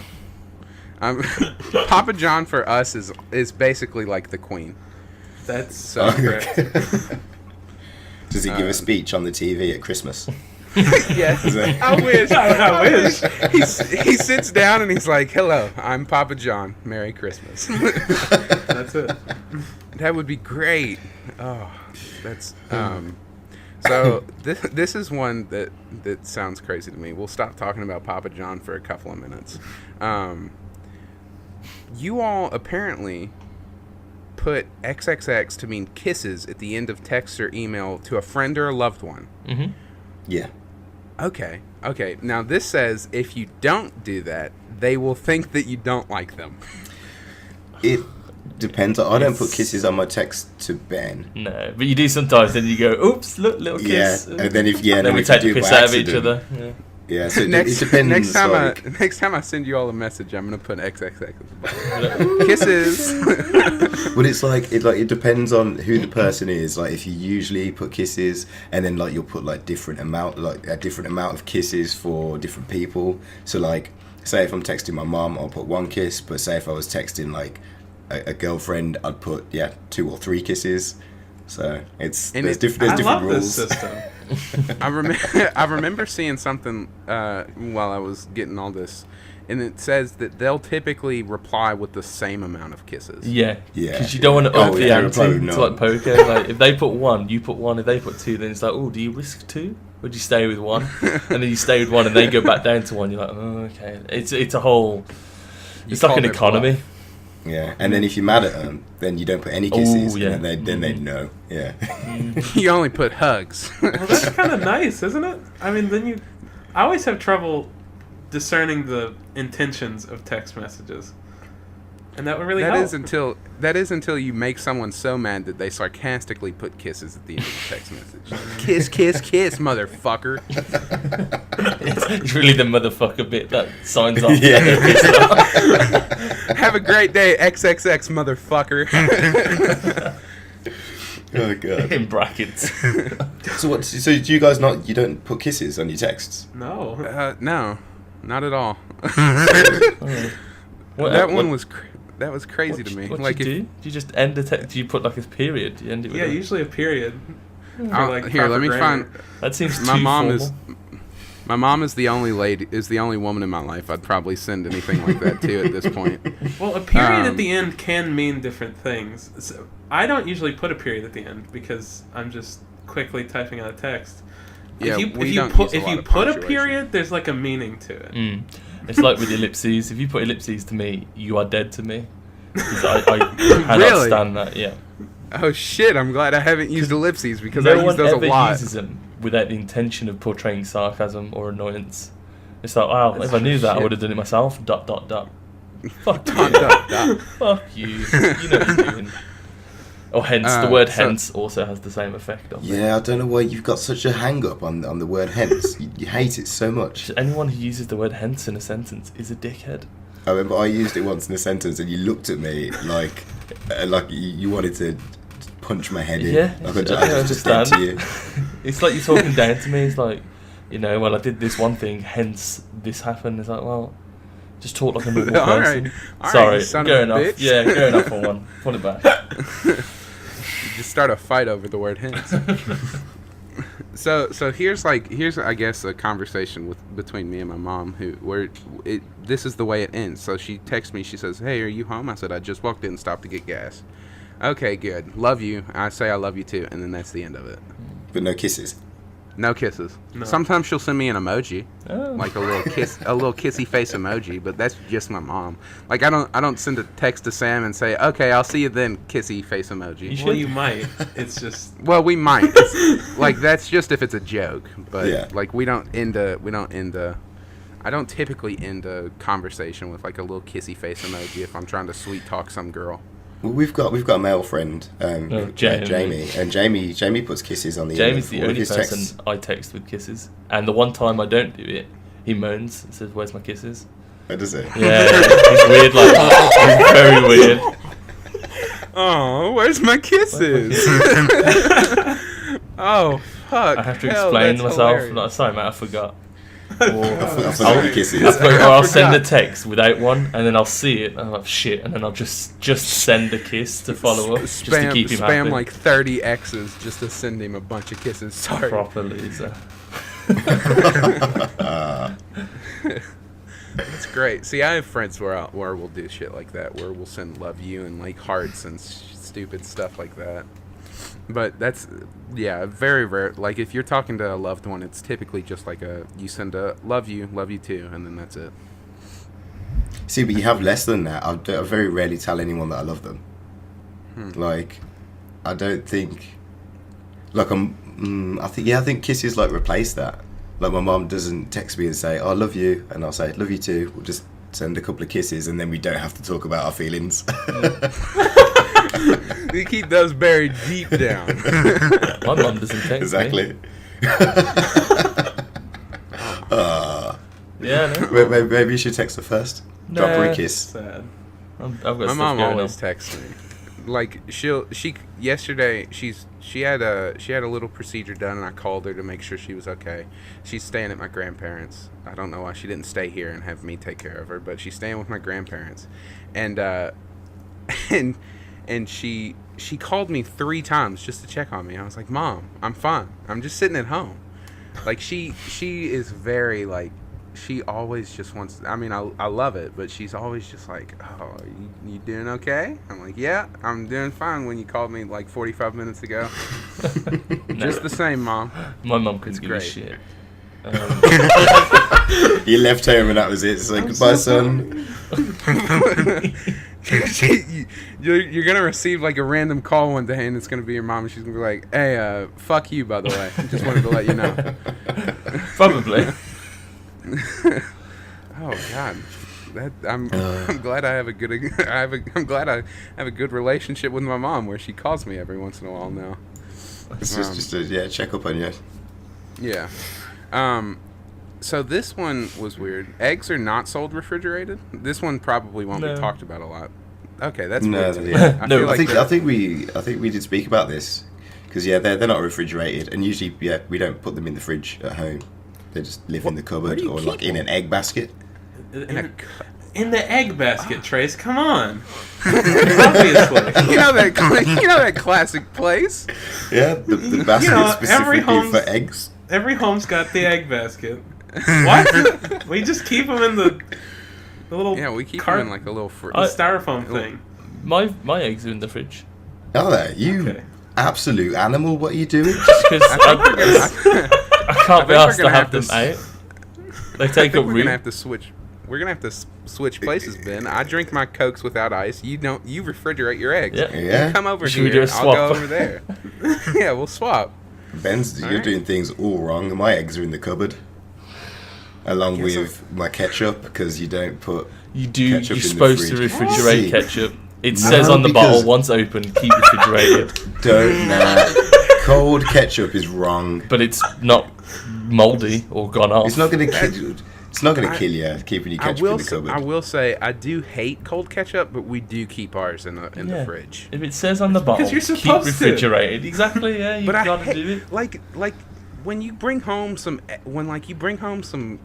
Papa John for us is basically like the queen. That's So correct. Does he give a speech on the TV at Christmas? yes, Is it- I wish. I wish. He sits down and he's like, "Hello, I'm Papa John. Merry Christmas." That's it. That would be great. Oh, that's So this is one that sounds crazy to me. We'll stop talking about Papa John for a couple of minutes. You all apparently put XXX to mean kisses at the end of text or email to a friend or a loved one. Mm-hmm. Yeah. Okay. Now this says if you don't do that, they will think that you don't like them. It depends. I don't put kisses on my text to Ben. No, but you do sometimes. Then you go, "Oops, look, little kiss." Yeah, and then if then then we we can take the do it piss by out of each accident. other. Yeah. Yeah, so it next depends. next time I send you all a message, I'm gonna put XXX at the bottom. Kisses. But it's like it depends on who the person is. Like if you usually put kisses, and then like you'll put like a different amount of kisses for different people. So like, say if I'm texting my mom, I'll put one kiss. But say if I was texting like a girlfriend, I'd put 2 or 3 kisses. So there's I different love rules. this system. I remember seeing something while I was getting all this, and it says that they'll typically reply with the same amount of kisses. Yeah, Yeah. because you don't want to Oh, up the yeah, ante reply with to none. like poker. Like if they put 1, you put 1. If they put 2, then it's like, oh, do you risk 2? Or do you stay with 1? And then you stay with 1, and they go back down to 1. You're like, oh, okay. It's a whole. It's like an economy. Yeah, and then if you're mad at them, then you don't put any kisses, Oh, yeah. and then they know. Yeah. You only put hugs. Well, that's kind of nice, isn't it? I mean, I always have trouble discerning the intentions of text messages, and that would really help. That is until you make someone so mad that they sarcastically put kisses at the end of the text message. Kiss, kiss, kiss, motherfucker. It's really the motherfucker bit that signs off. Yeah. Have a great day, XXX, motherfucker. Oh god. In brackets. So do you guys you don't put kisses on your texts? No. No, not at all. That that was crazy to me. What Like do you do? Do you just end the text? Do you put like a period? Do you end it with Yeah, usually a period. For, like, here, let me proper find. That seems My too mom formal. is. My mom is the only woman in my life I'd probably send anything like that to at this point. Well, a period at the end can mean different things. So I don't usually put a period at the end because I'm just quickly typing out a text. Yeah, if you put a period, there's like a meaning to it. It's like with ellipses. If you put ellipses to me, you are dead to me. 'Cause I cannot Really? stand that. Yeah. Oh shit! I'm glad I haven't used ellipses because No I use one those a ever lot. uses them without the intention of portraying sarcasm or annoyance. It's like, wow, That's if I knew that, I shit. would have done it myself. ... Fuck you. Dot, dot. Fuck you. You know what you're doing. Or hence, the word hence also has the same effect on me. Yeah, I don't know why you've got such a hang-up on the word hence. You hate it so much. Just anyone who uses the word hence in a sentence is a dickhead. I remember I used it once in a sentence and you looked at me like you wanted to punch my head in. Yeah, Like I I just did to you. It's like you're talking down to me. It's like, well, I did this one thing, hence this happened. It's like, well, just talk like a normal All person. right. All right, Sorry, you son of going a off. bitch. Yeah, going off on one. Pull it back. You just start a fight over the word hence. So here's I guess a conversation between me and my mom this is the way it ends. So she texts me, she says, "Hey, are you home?" I said, "I just walked in and stopped to get gas." "Okay, good. Love you." I say, "I love you too," and then that's the end of it. But no kisses. No kisses. No. Sometimes she'll send me an emoji, Oh. like a little kissy face emoji, but that's just my mom. Like I don't send a text to Sam and say, "Okay, I'll see you then," kissy face emoji. You should. Well, you might. It's just Well, we might. It's, like that's just if it's a joke, but Yeah. like I don't typically end a conversation with like a little kissy face emoji if I'm trying to sweet talk some girl. Well, we've got a male friend, Jamie. Jamie, and Jamie puts kisses on the Jamie's end the of all of only his person texts. I text with kisses. And the one time I don't do it, he moans and says, "Where's my kisses?" Oh, does it? Yeah, he's weird like that. He's very weird. Oh, where's my kisses? Oh fuck! I have to hell, explain that's myself. hilarious. Like, sorry, mate, I forgot. I forgot the kisses. Or I'll send a text without one, and then I'll see it, and I'm like, shit, and then I'll just send a kiss to follow up, just to keep him spam happy. like 30 X's just to send him a bunch of kisses. Sorry. Proper loser. That's great. See, I have friends where we'll do shit like that, where we'll send love you and like hearts and stupid stuff like that. But that's very rare. Like if you're talking to a loved one, it's typically just like you send a love you too, and then that's it. See, but you have less than that. I very rarely tell anyone that I love them. Like, I don't think. Like I think kisses like replace that. Like my mom doesn't text me and say, "Oh, I love you," and I'll say, "Love you too." We'll just send a couple of kisses, and then we don't have to talk about our feelings. You keep those buried deep down. My mum doesn't text me. Exactly. Yeah, no. Maybe you should text her first. Drop her a Nah. kiss. sad. I've got My stuff mom going always on. texts me. Like yesterday she had a little procedure done, and I called her to make sure she was okay. She's staying at my grandparents'. I don't know why she didn't stay here and have me take care of her, but she's staying with my grandparents, and she called me 3 times just to check on me. I was like, "Mom, I'm fine. I'm just sitting at home." Like she is very like. She always just wants. I mean, I love it, but she's always just like, "Oh, you doing okay?" I'm like, "Yeah, I'm doing fine." When you called me like 45 minutes ago, just the same, Mom. My mum couldn't It's give a great. shit. You left home and that was it. It's like, goodbye, son. You're gonna receive like a random call one day, and it's gonna be your mom, and she's gonna be like, "Hey, fuck you, by the way. Just wanted to let you know." Probably. Oh God, I'm glad I have a good I'm glad I have a good relationship with my mom, where she calls me every once in a while now. It's just to check up on you. Yeah. So this one was weird. Eggs are not sold refrigerated. This one probably won't No. be talked about a lot. Okay, that's No, weird to me. yeah. I No, feel I like think we did speak about this Because they're not refrigerated, and usually we don't put them in the fridge at home. They just live in the cupboard or like in an egg basket. In the egg basket, Trace. Come on. Obviously. You know that classic place. Yeah, the basket specifically for eggs. Every home's got the egg basket. Why? We just keep them in the little. Yeah, we keep them in like a little styrofoam thing. My eggs are in the fridge. Are they? You absolute animal! What are you doing? Just because I can't be asked to have them out. They take up room. We're gonna have to switch places, Ben. I drink my Cokes without ice. You don't. You refrigerate your eggs. Yeah. You come over Should here. we do a swap? I'll go over there. Yeah, we'll swap. You're doing things all wrong. My eggs are in the cupboard, along with my ketchup, because you don't put. You do. You're supposed to refrigerate ketchup. It says on the bottle, once open, keep refrigerated. Don't. Cold ketchup is wrong. But it's not mouldy or gone off. It's not going to kill you. It's not going to kill you keeping your ketchup in the cupboard. I will say I do hate cold ketchup, but we do keep ours in the fridge. If it says on the bottle, you're keep supposed refrigerated. Exactly. Yeah, you got to do it. Like when you bring home some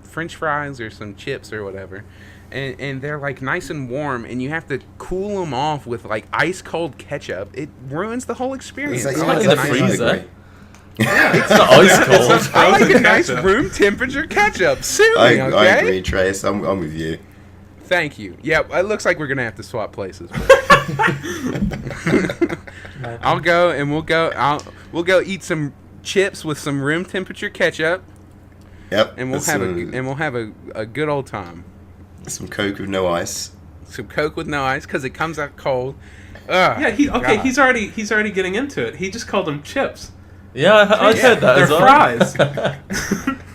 French fries or some chips or whatever. And they're like nice and warm, and you have to cool them off with like ice cold ketchup. It ruins the whole experience. It's like in the freezer. Yeah, it's not ice cold. I like a nice room temperature ketchup. Sue me, okay? I agree, Trace. I'm with you. Thank you. Yeah, it looks like we're gonna have to swap places. I'll go and we'll go eat some chips with some room temperature ketchup. Yep. And we'll have a good old time. Some Coke with no ice. Some Coke with no ice because it comes out cold. Yeah. He's already getting into it. He just called them chips. Yeah, I heard that. They're fries. Do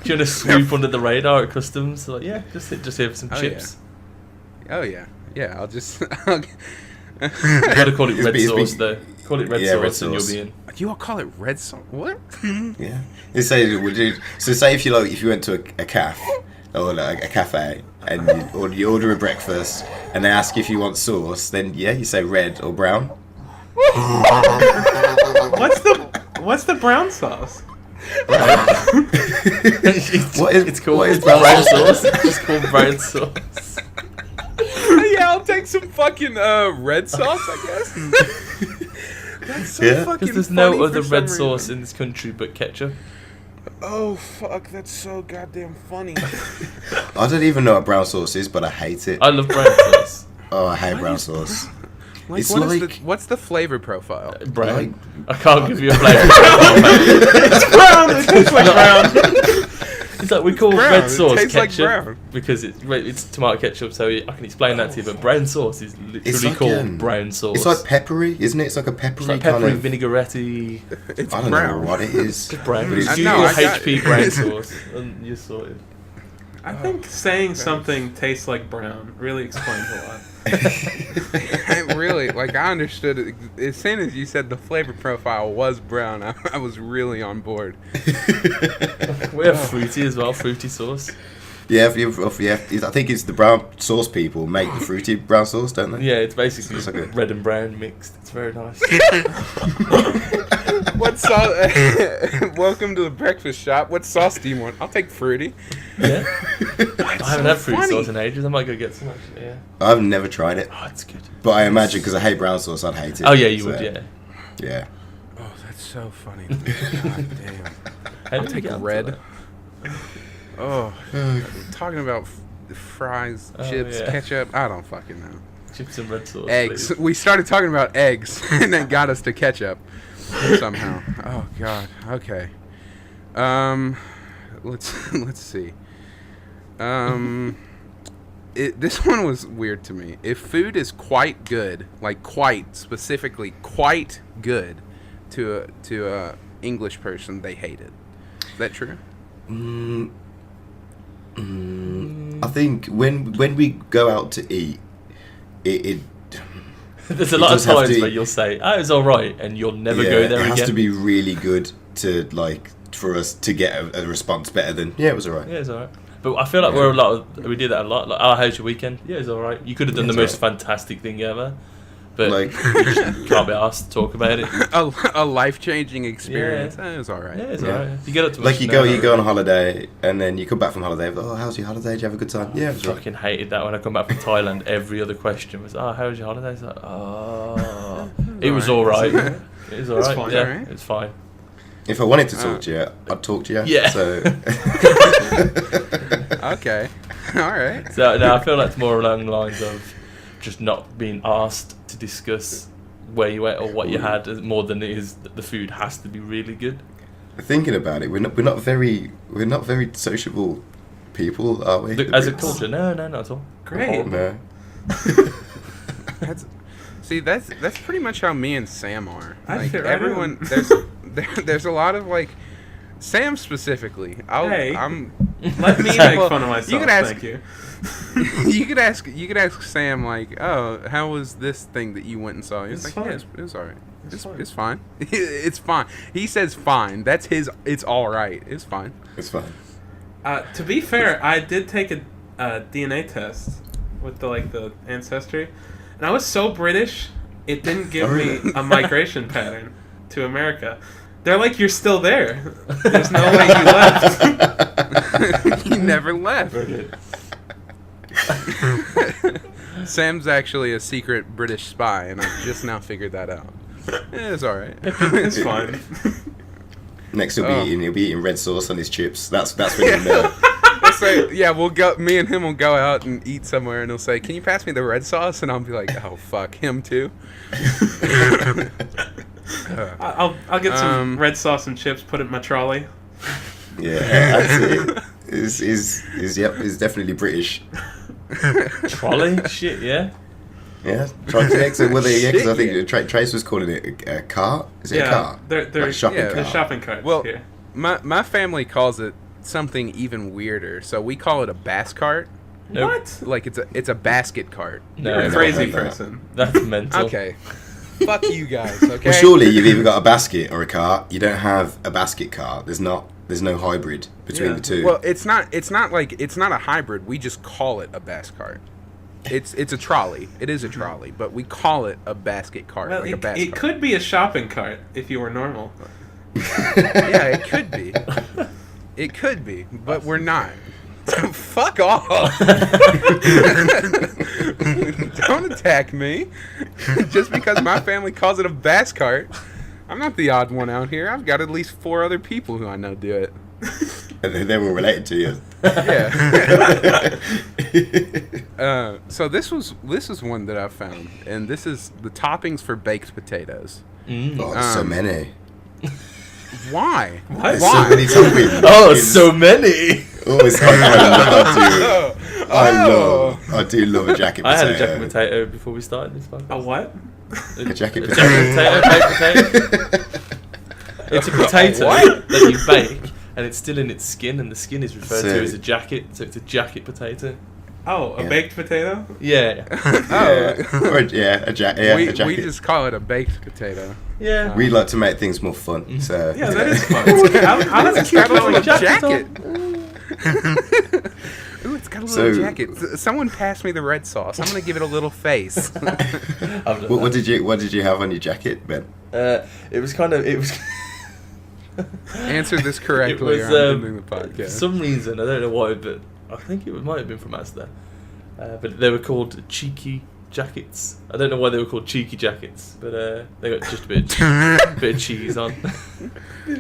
you want to swoop under the radar at customs? Like, yeah, just here for some chips. Yeah. Oh yeah, yeah. I'll just. You got to call it red sauce though. Call it red sauce, and you'll be in. You all call it red sauce? What? Yeah. So say if you went to a cafe or like a cafe and you order a breakfast and they ask if you want sauce, then you say red or brown. What's the brown sauce? It's called brown sauce. It's just called brown sauce. Yeah, I'll take some fucking red sauce, I guess. That's so fucking because there's no other red sauce in this country but ketchup. Oh fuck, that's so goddamn funny. I don't even know what brown sauce is, but I hate it. I love brown sauce. Oh, I hate brown sauce. Like, what's the flavor profile? Brown. I can't give you a flavor. It's brown. It tastes like brown. It's like we call red sauce ketchup like because it's tomato ketchup. So I can explain that to you. But brown sauce is literally called brown sauce. It's like peppery, isn't it? It's like a peppery kind of vinaigrette. It's I don't know what it is. It's brown. But it's Google HP brown sauce and you're sorted. I think saying something tastes like brown really explains a lot. Really, like I understood it as soon as you said the flavor profile was brown. I was really on board. We have fruity as well, fruity sauce. Yeah, I think it's the brown sauce people make the fruity brown sauce, don't they? Yeah, it's basically like red and brown mixed. It's very nice. What sauce? Welcome to the breakfast shop. What sauce do you want? I'll take fruity. Yeah. I haven't had fruity sauce in ages. I might go get some actually. Yeah. I've never tried it. Oh, it's good. But I imagine because I hate brown sauce, I'd hate it. Oh yeah, you would. Yeah. Yeah. Oh, that's so funny. God damn. I'll take red. Oh, talking about fries, chips, ketchup. I don't fucking know. Chips and red sauce. Eggs. Please. We started talking about eggs, and then got us to ketchup somehow. Oh God. Okay. Let's see. This one was weird to me. If food is quite good, like quite specifically quite good, to a English person, they hate it. Is that true? I think when we go out to eat, it there's a lot of times where you'll say, "Oh, it's all right," and you'll never go there again. It has to be really good to for us to get a response better than it was all right. Yeah, it's all right. But I feel like we do that a lot. Like, how's your weekend? Yeah, it's all right. You could have done the most fantastic thing ever, but Like- you just can't be asked to talk about it. A life-changing experience. Yeah. It was all right. Yeah, it's Yeah. alright. You get up to Like you go on holiday and then you come back from holiday. Oh, how's your holiday? Did you have a good time? Yeah, I it was right. fucking hated that when I come back from Thailand. Every other question was, "Oh, how was your holiday?" It's like, "Oh, it was all right. It was all right. fine. Yeah, Alright. it's fine." If I wanted to talk to you, I'd talk to you. Yeah. So Okay. All right. So no, I feel like it's more along the lines of just not being asked to discuss where you ate or what you had, more than it is that the food has to be really good. thinking about it, we're not very sociable people, are we? As a culture, no, not at all. Great. No. That's pretty much how me and Sam are. I Like fit right everyone, in. there's a lot of like Sam specifically. Hey. I'm Let me make Well, fun of myself. you could ask- Thank you. you could ask Sam like, oh, how was this thing that you went and saw? He's It's like, fine. yeah, it was all right. It's It's fine. fine. It's fine. He says fine. That's his. It's all right. It's fine. It's fine. To be fair, I did take a DNA test with the ancestry, and I was so British, it didn't give Oh, me really? a migration pattern to America. They're like, you're still there. There's no way you left. He never left. Brilliant. Sam's actually a secret British spy, and I've just now figured that out. It's all right. It's fine. Next he'll Oh. be eating red sauce on his chips. That's when you know. He'll say, yeah, me and him will go out and eat somewhere, and he'll say, can you pass me the red sauce? And I'll be like, oh, fuck, him too? I'll get some red sauce and chips, put it in my trolley. Yeah, that's it. He's definitely British. Trolley? Shit, yeah. Yeah, Trace. Well, because I Shit, think Trace was calling it a cart. Is it a Yeah, cart? they're Like shopping yeah, cart. they're shopping carts Well, here. my family calls it something even weirder, so we call it a bass cart. Nope. What? Like it's a basket cart. No, You're a no, crazy no, no. person. That's mental. Okay. Fuck you guys, okay? Well, surely you've either got a basket or a cart. You don't have a basket cart. There's no hybrid between Yeah. the two. Well, it's not a hybrid. We just call it a bass cart. It's a trolley. It is a trolley, but we call it a basket cart, Well, like a bass it cart. could be a shopping cart if you were normal. Yeah, it could be. It could be, but we're not. Fuck off! Don't attack me. Just because my family calls it a bass cart, I'm not the odd one out here. I've got at least 4 other people who I know do it. And they're all related to you. Yeah. So this is one that I found, and this is the toppings for baked potatoes. Oh, there's so many. Why? What? There's so many toppings. Oh, It's- so many! I do love a jacket I potato. had a jacket potato before we started this podcast. A what? A jacket A potato. jacket potato, baked potato. It's a potato What? that you bake, and it's still in its skin, and the skin is referred So- to as a jacket, so it's a jacket potato. Oh, a Yeah. baked potato? Yeah. Or a jacket. we just call it a baked potato. Yeah. We like to make things more fun. So Yeah, that is fun. Let's It's keep got a going. little jacket jacket. Ooh, it's got a little So- jacket. Someone pass me the red sauce. I'm gonna give it a little face. I've done what that. did you have on your jacket, Ben? It was kind of, it was... Answer this correctly, It was, or I'm ending the For podcast. some reason, I don't know why, but I think it might have been from Asda. But they were called cheeky jackets. I don't know why they were called cheeky jackets, but they got just a bit of cheese on.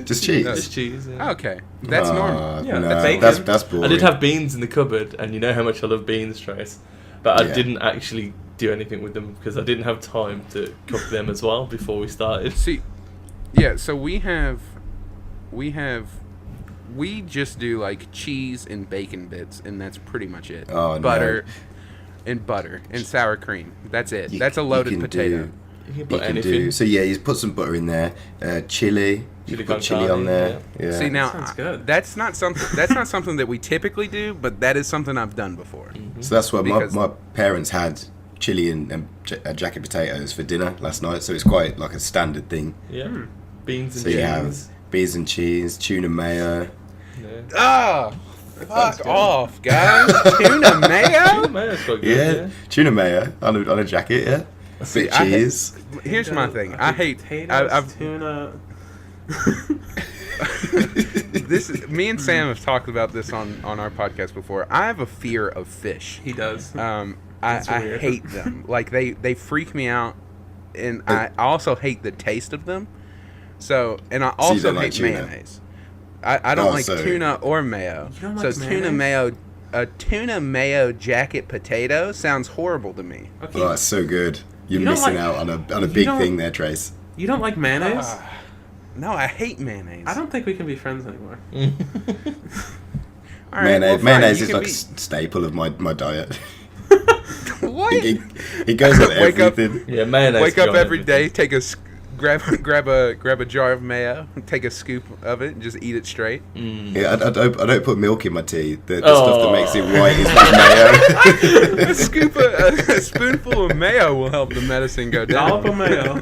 Just cheese. Just cheese. Yeah. Okay, that's normal. Yeah, no, the bacon. that's boring. I did have beans in the cupboard, and you know how much I love beans, Trace. But I Yeah. didn't actually do anything with them because I didn't have time to cook them as well before we started. See, yeah. So we just do like cheese and bacon bits, and that's pretty much it. Oh, no. butter and sour cream. That's it. You- that's a you loaded can potato. do- You can You put can anything. do. So yeah, you put some butter in there, chili. You Chili can con put chili carne, on there. Yeah. See now, Sounds good. that's not something that we typically do, but that is something I've done before. So that's why Because- my parents had chili and jacket potatoes for dinner last night. So it's quite like a standard thing. Yeah. Beans and So you have cheese. beans and cheese, tuna mayo. Yeah. Ah, sounds fuck good. off, guys! Tuna mayo. Mayo's quite good, Yeah, tuna mayo on a jacket. Yeah. See, Bit cheese. Here's my thing. I hate potatoes, tuna. Me and Sam have talked about this on our podcast before. I have a fear of fish. He does. I weird. hate them. Like they freak me out, and I also hate the taste of them. So, and I also hate mayonnaise. I don't like tuna or mayo. You don't So like tuna mayo, a tuna mayo jacket potato sounds horrible to me. Okay. Oh, it's so good. You're You don't missing like- out on a big thing there, Trace. You don't like mayonnaise? No, I hate mayonnaise. I don't think we can be friends anymore. All right, well, fine, Mayonnaise you is can like a staple of my diet. What? It goes on Wake up. everything. Yeah, mayonnaise. Wake up on every everything. day, grab a jar of mayo, take a scoop of it, and just eat it straight. Yeah, I don't put milk in my tea. The stuff that makes it white is with mayo. a spoonful of mayo will help the medicine go Dollop down. of mayo.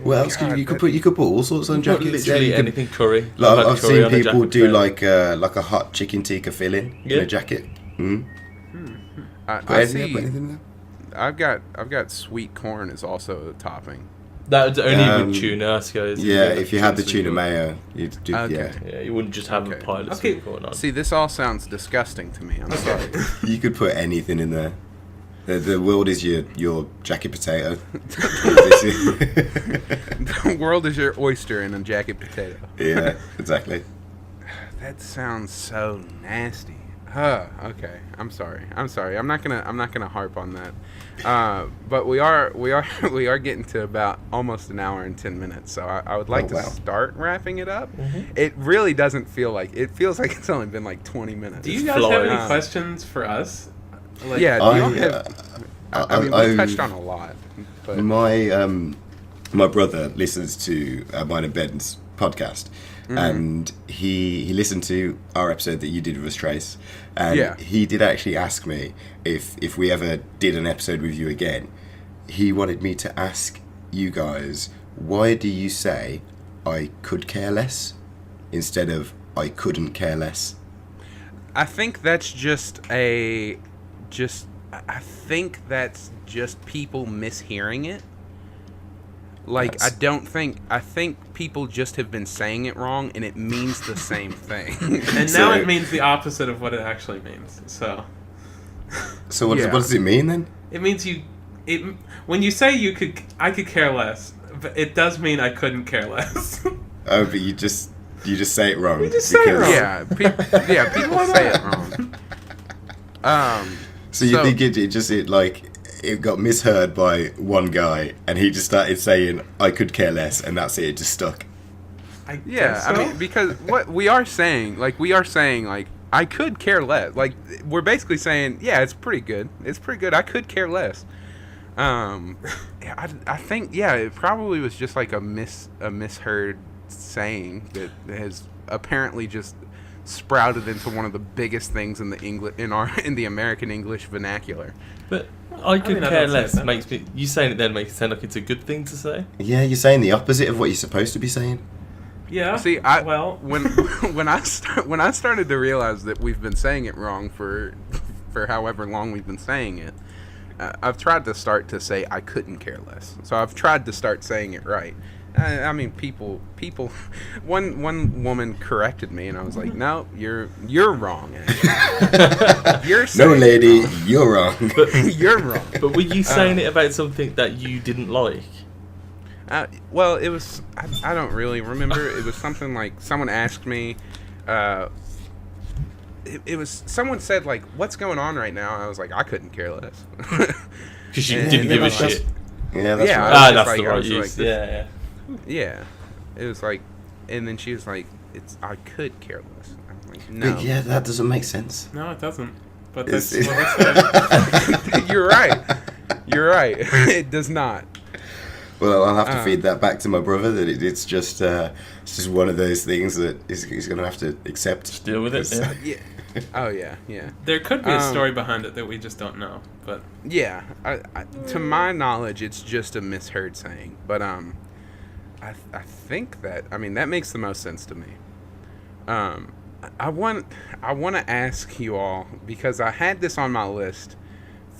What else you could put? You could put all sorts on jackets. Literally you could- anything curry. Like, had I've curry seen on a people jacket do potato. like a hot chicken tikka filling in Yeah. a jacket. Mm. I Put see. anything in there? I've got sweet corn is also a topping. That was only Um, with tuna, I suppose. Yeah, if you had the sweet tuna corn. mayo, you'd do. Okay. Yeah, Yeah, you wouldn't just have a Okay. pile of Okay. sweet corn on. See, this all sounds disgusting to me. I'm sorry. you could put anything in there. The world is your jacket potato. The world is your oyster in a jacket potato. Yeah, exactly. That sounds so nasty. Okay. I'm sorry. I'm not gonna harp on that. But we are getting to about almost an hour and 10 minutes. So I would like to start wrapping it up. It really doesn't feel like it feels like it's only been like 20 minutes. Do you guys have any Flying. questions for us? Like, Yeah. Do you have? I mean, we I- touched on a lot. But My brother listens to mine and Ben's podcast, and he listened to our episode that you did with us, Trace, and he did actually ask me if we ever did an episode with you again. He wanted me to ask you guys, why do you say I could care less instead of I couldn't care less? I think that's I think that's just people mishearing it. Like, I think people just have been saying it wrong, and it means the same thing. And now it means the opposite of what it actually means. So what does it mean then? it means when you say I could care less, but it does mean I couldn't care less. Oh, but you just say it wrong. We just say it wrong. Yeah, people say it wrong. So you think it got misheard by one guy, and he just started saying I could care less, and that's it. It just stuck. I Yeah, guess so. I mean, because what we are saying, I could care less. Like, we're basically saying, yeah, it's pretty good. It's pretty good. I could care less. I think, it probably was just like a misheard saying that has apparently just sprouted into one of the biggest things in the in the American English vernacular. But I could mean, I care don't say it less that makes me. You saying it then makes it sound like it's a good thing to say. Yeah, you're saying the opposite of what you're supposed to be saying. Yeah. See, when I started to realize that we've been saying it wrong for however long we've been saying it, I've tried to start to say I couldn't care less. So I've tried to start saying it right. I mean, people. One woman corrected me, and I was like, "No, you're wrong. Actually. You're No, saying lady, it wrong. you're wrong. You're wrong." But were you saying it about something that you didn't like? Well, it was. I don't really remember. It was something like someone asked me. It was someone said like, "What's going on right now?" And I was like, "I couldn't care less." Because you And- didn't give a that's- shit. Yeah, that's Yeah, right. I was That's like- the I right was use. like, Yeah. Yeah, it was like, and then she was like, I could care less." I'm like, no. But yeah, that doesn't make sense. No, it doesn't. But It's- that's what it said. You're right. You're right. It does not. Well, I'll have to feed that back to my brother. That it's just one of those things that he's going to have to accept. Just deal with it. Yeah. Yeah. Oh yeah. Yeah. There could be a story behind it that we just don't know. But Yeah. To my knowledge, it's just a misheard saying. But I think that that makes the most sense to me. I want to ask you all, because I had this on my list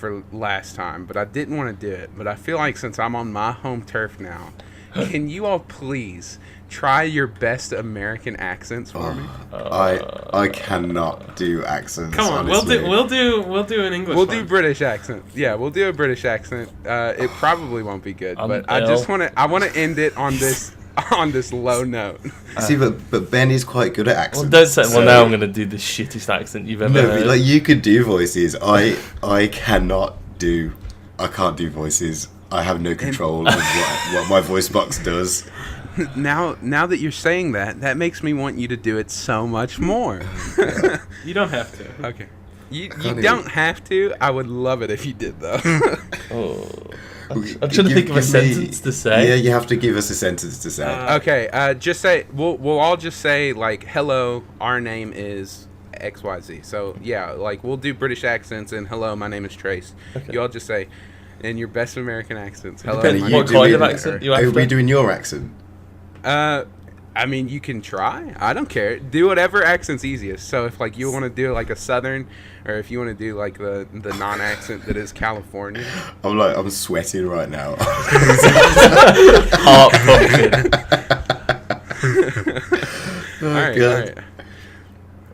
for last time, but I didn't want to do it. But I feel like since I'm on my home turf now, can you all please try your best American accents for me? I cannot do accents. Come on, honestly. we'll do an English. We'll one. do British accent. Yeah, we'll do a British accent. It probably won't be good, but I Ill. just want to. I want to end it on this low note. See, but Ben is quite good at Well, accents. don't say. Well, so- now I'm gonna do the shittest accent you've ever No, heard. but, like you could do voices. I cannot do. I can't do voices. I have no control of what my voice box does. Now that you're saying that, that makes me want you to do it so much more. You don't have to. Okay. You can't don't have to. I would love it if you did, though. I'm trying to think of a sentence to say. Yeah, you have to give us a sentence to say. Okay, just say, we'll all just say, like, hello, our name is XYZ. So, yeah, like, we'll do British accents and hello, my name is Trace. Okay. You all just say, in your best American accents, hello, Depending, my you name What is... do kind it- of accent you Are after? we doing your accent? I mean, you can try. I don't care. Do whatever accent's easiest. So if like you want to do like a Southern, or if you want to do like the non-accent that is California. I'm sweating right now. Heart pumping. Oh, All right, God. all right.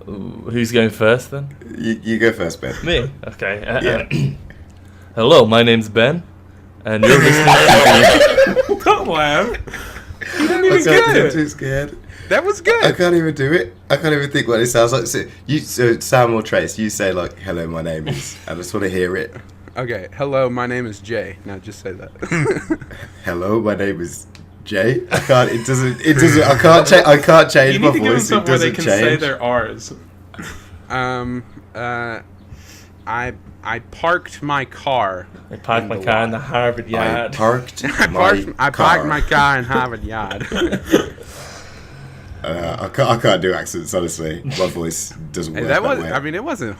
Ooh, who's going first then? You go first, Ben. Me. Okay. Yeah. Hello, my name's Ben, and you're listening to. Don't laugh. You didn't I even can't get do it. I'm it. too scared. That was I good. can't even do it. I can't even think what it sounds like. So Sam or Trace, you say like, "Hello, my name is." I just want to hear it. Okay. Hello, my name is Jay. Now just say that. Hello, my name is Jay. I can't. It doesn't. I can't change You my need to give them voice. It something where they doesn't can say change. their R's. I parked my car. I parked my car in the Harvard I yard. parked I my parked my car in Harvard Yard. I can't do accents. Honestly, my voice doesn't work Hey, that was. way. I mean, it wasn't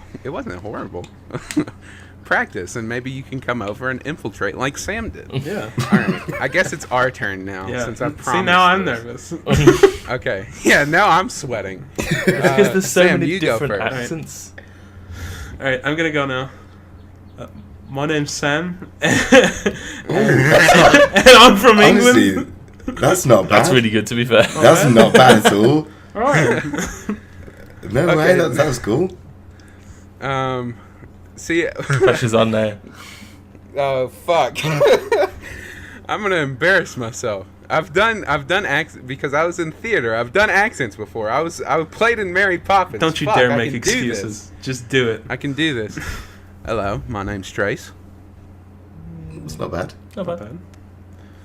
horrible. Practice, and maybe you can come over and infiltrate like Sam did. Yeah. All right. I guess it's our turn now. Yeah. Since I promised. See, now I'm this. nervous. Okay. Yeah. Now I'm sweating. Because there's so Sam, many you go different first. accents. All right, I'm gonna go now. My name's Sam, That's and I'm from honestly, England. that's not bad. That's really good, to be fair. That's not bad at all. All right. No Okay. way. That was cool. See. Pressure's on there. Oh fuck. I'm gonna embarrass myself. I've done accents because I was in theater. I've done accents before. I played in Mary Poppins. Don't you Fuck, dare I make can do this. excuses. Just do it. I can do this. Hello, my name's Trace. It's not bad. Not Not bad. bad.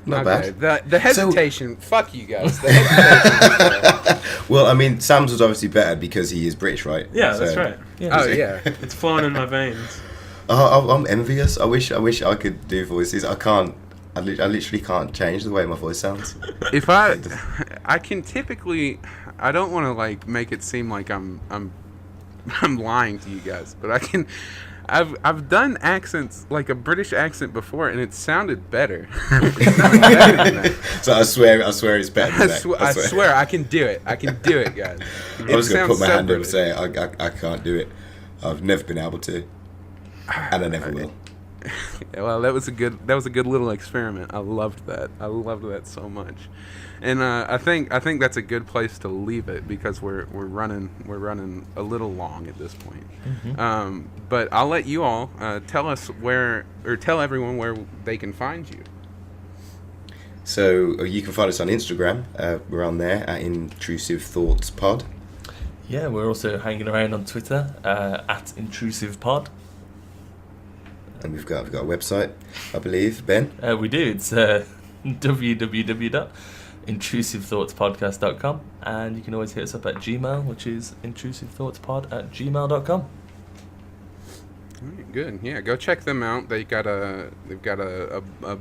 Not Okay, bad. the hesitation. Fuck you guys. The hesitation. Well, I mean, Sam's was obviously better because he is British, right? Yeah, So- that's right. Oh yeah. It's flowing in my veins. Oh, I'm envious. I wish I could do voices. I can't. I literally can't change the way my voice sounds. If I can typically, I don't want to like make it seem like I'm lying to you guys, but I can. I've done accents like a British accent before, and it sounded better. It sounded better than that. So I swear it's better than that. I swear I can do it. I can do it, guys. I'm just gonna put my hand up and say I can't do it. I've never been able to, and I never will. Yeah, well, that was a good little experiment. I loved that. I loved that so much, and I think that's a good place to leave it because we're running a little long at this point. Mm-hmm. But I'll let you all tell everyone where they can find you. So you can find us on Instagram. We're on there at Intrusive Thoughts Pod. Yeah, we're also hanging around on Twitter at Intrusive Pod. And we've got a website, I believe, Ben. We do. It's www.intrusivethoughts.podcast.com, and you can always hit us up at Gmail, which is intrusivethoughts.pod@gmail.com. Alright, good. Yeah, go check them out. They've got a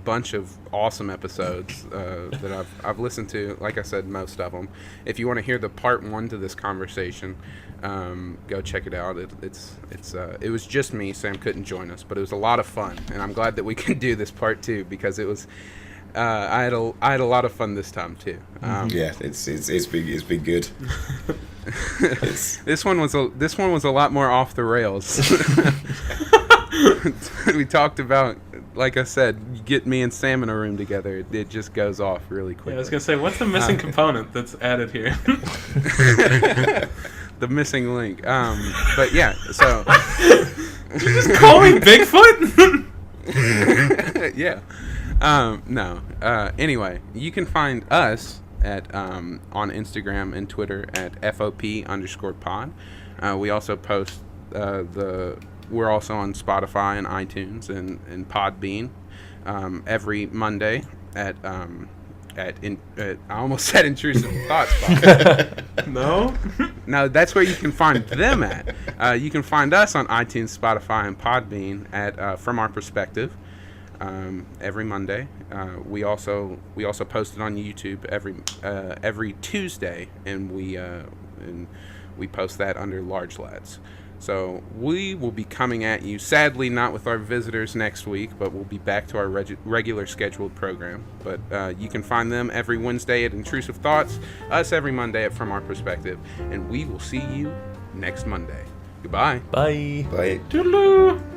bunch of awesome episodes that I've listened to. Like I said, most of them. If you want to hear the part 1 to this conversation, go check it out. It was just me. Sam couldn't join us, but it was a lot of fun, and I'm glad that we can do this part 2 because it was. I had a lot of fun this time too. Yeah, it's been good. This one was a lot more off the rails. we talked about, like I said, you get me and Sam in a room together, it just goes off really quickly. Yeah, I was gonna say, what's the missing component that's added here? The missing link. But yeah, so. Did you just call me Bigfoot? Yeah. No. Anyway, you can find us at on Instagram and Twitter at FOP_pod. We also post we're also on Spotify and iTunes and Podbean every Monday at I almost said Intrusive Thoughts Podcast. No, that's where you can find them at. You can find us on iTunes, Spotify, and Podbean at From Our Perspective every Monday. We also post it on YouTube every Tuesday, and we post that under Large Lads. So we will be coming at you, sadly not with our visitors next week, but we'll be back to our regular scheduled program. But you can find them every Wednesday at Intrusive Thoughts, us every Monday at From Our Perspective, and we will see you next Monday. Goodbye. Bye. Bye. Toodaloo.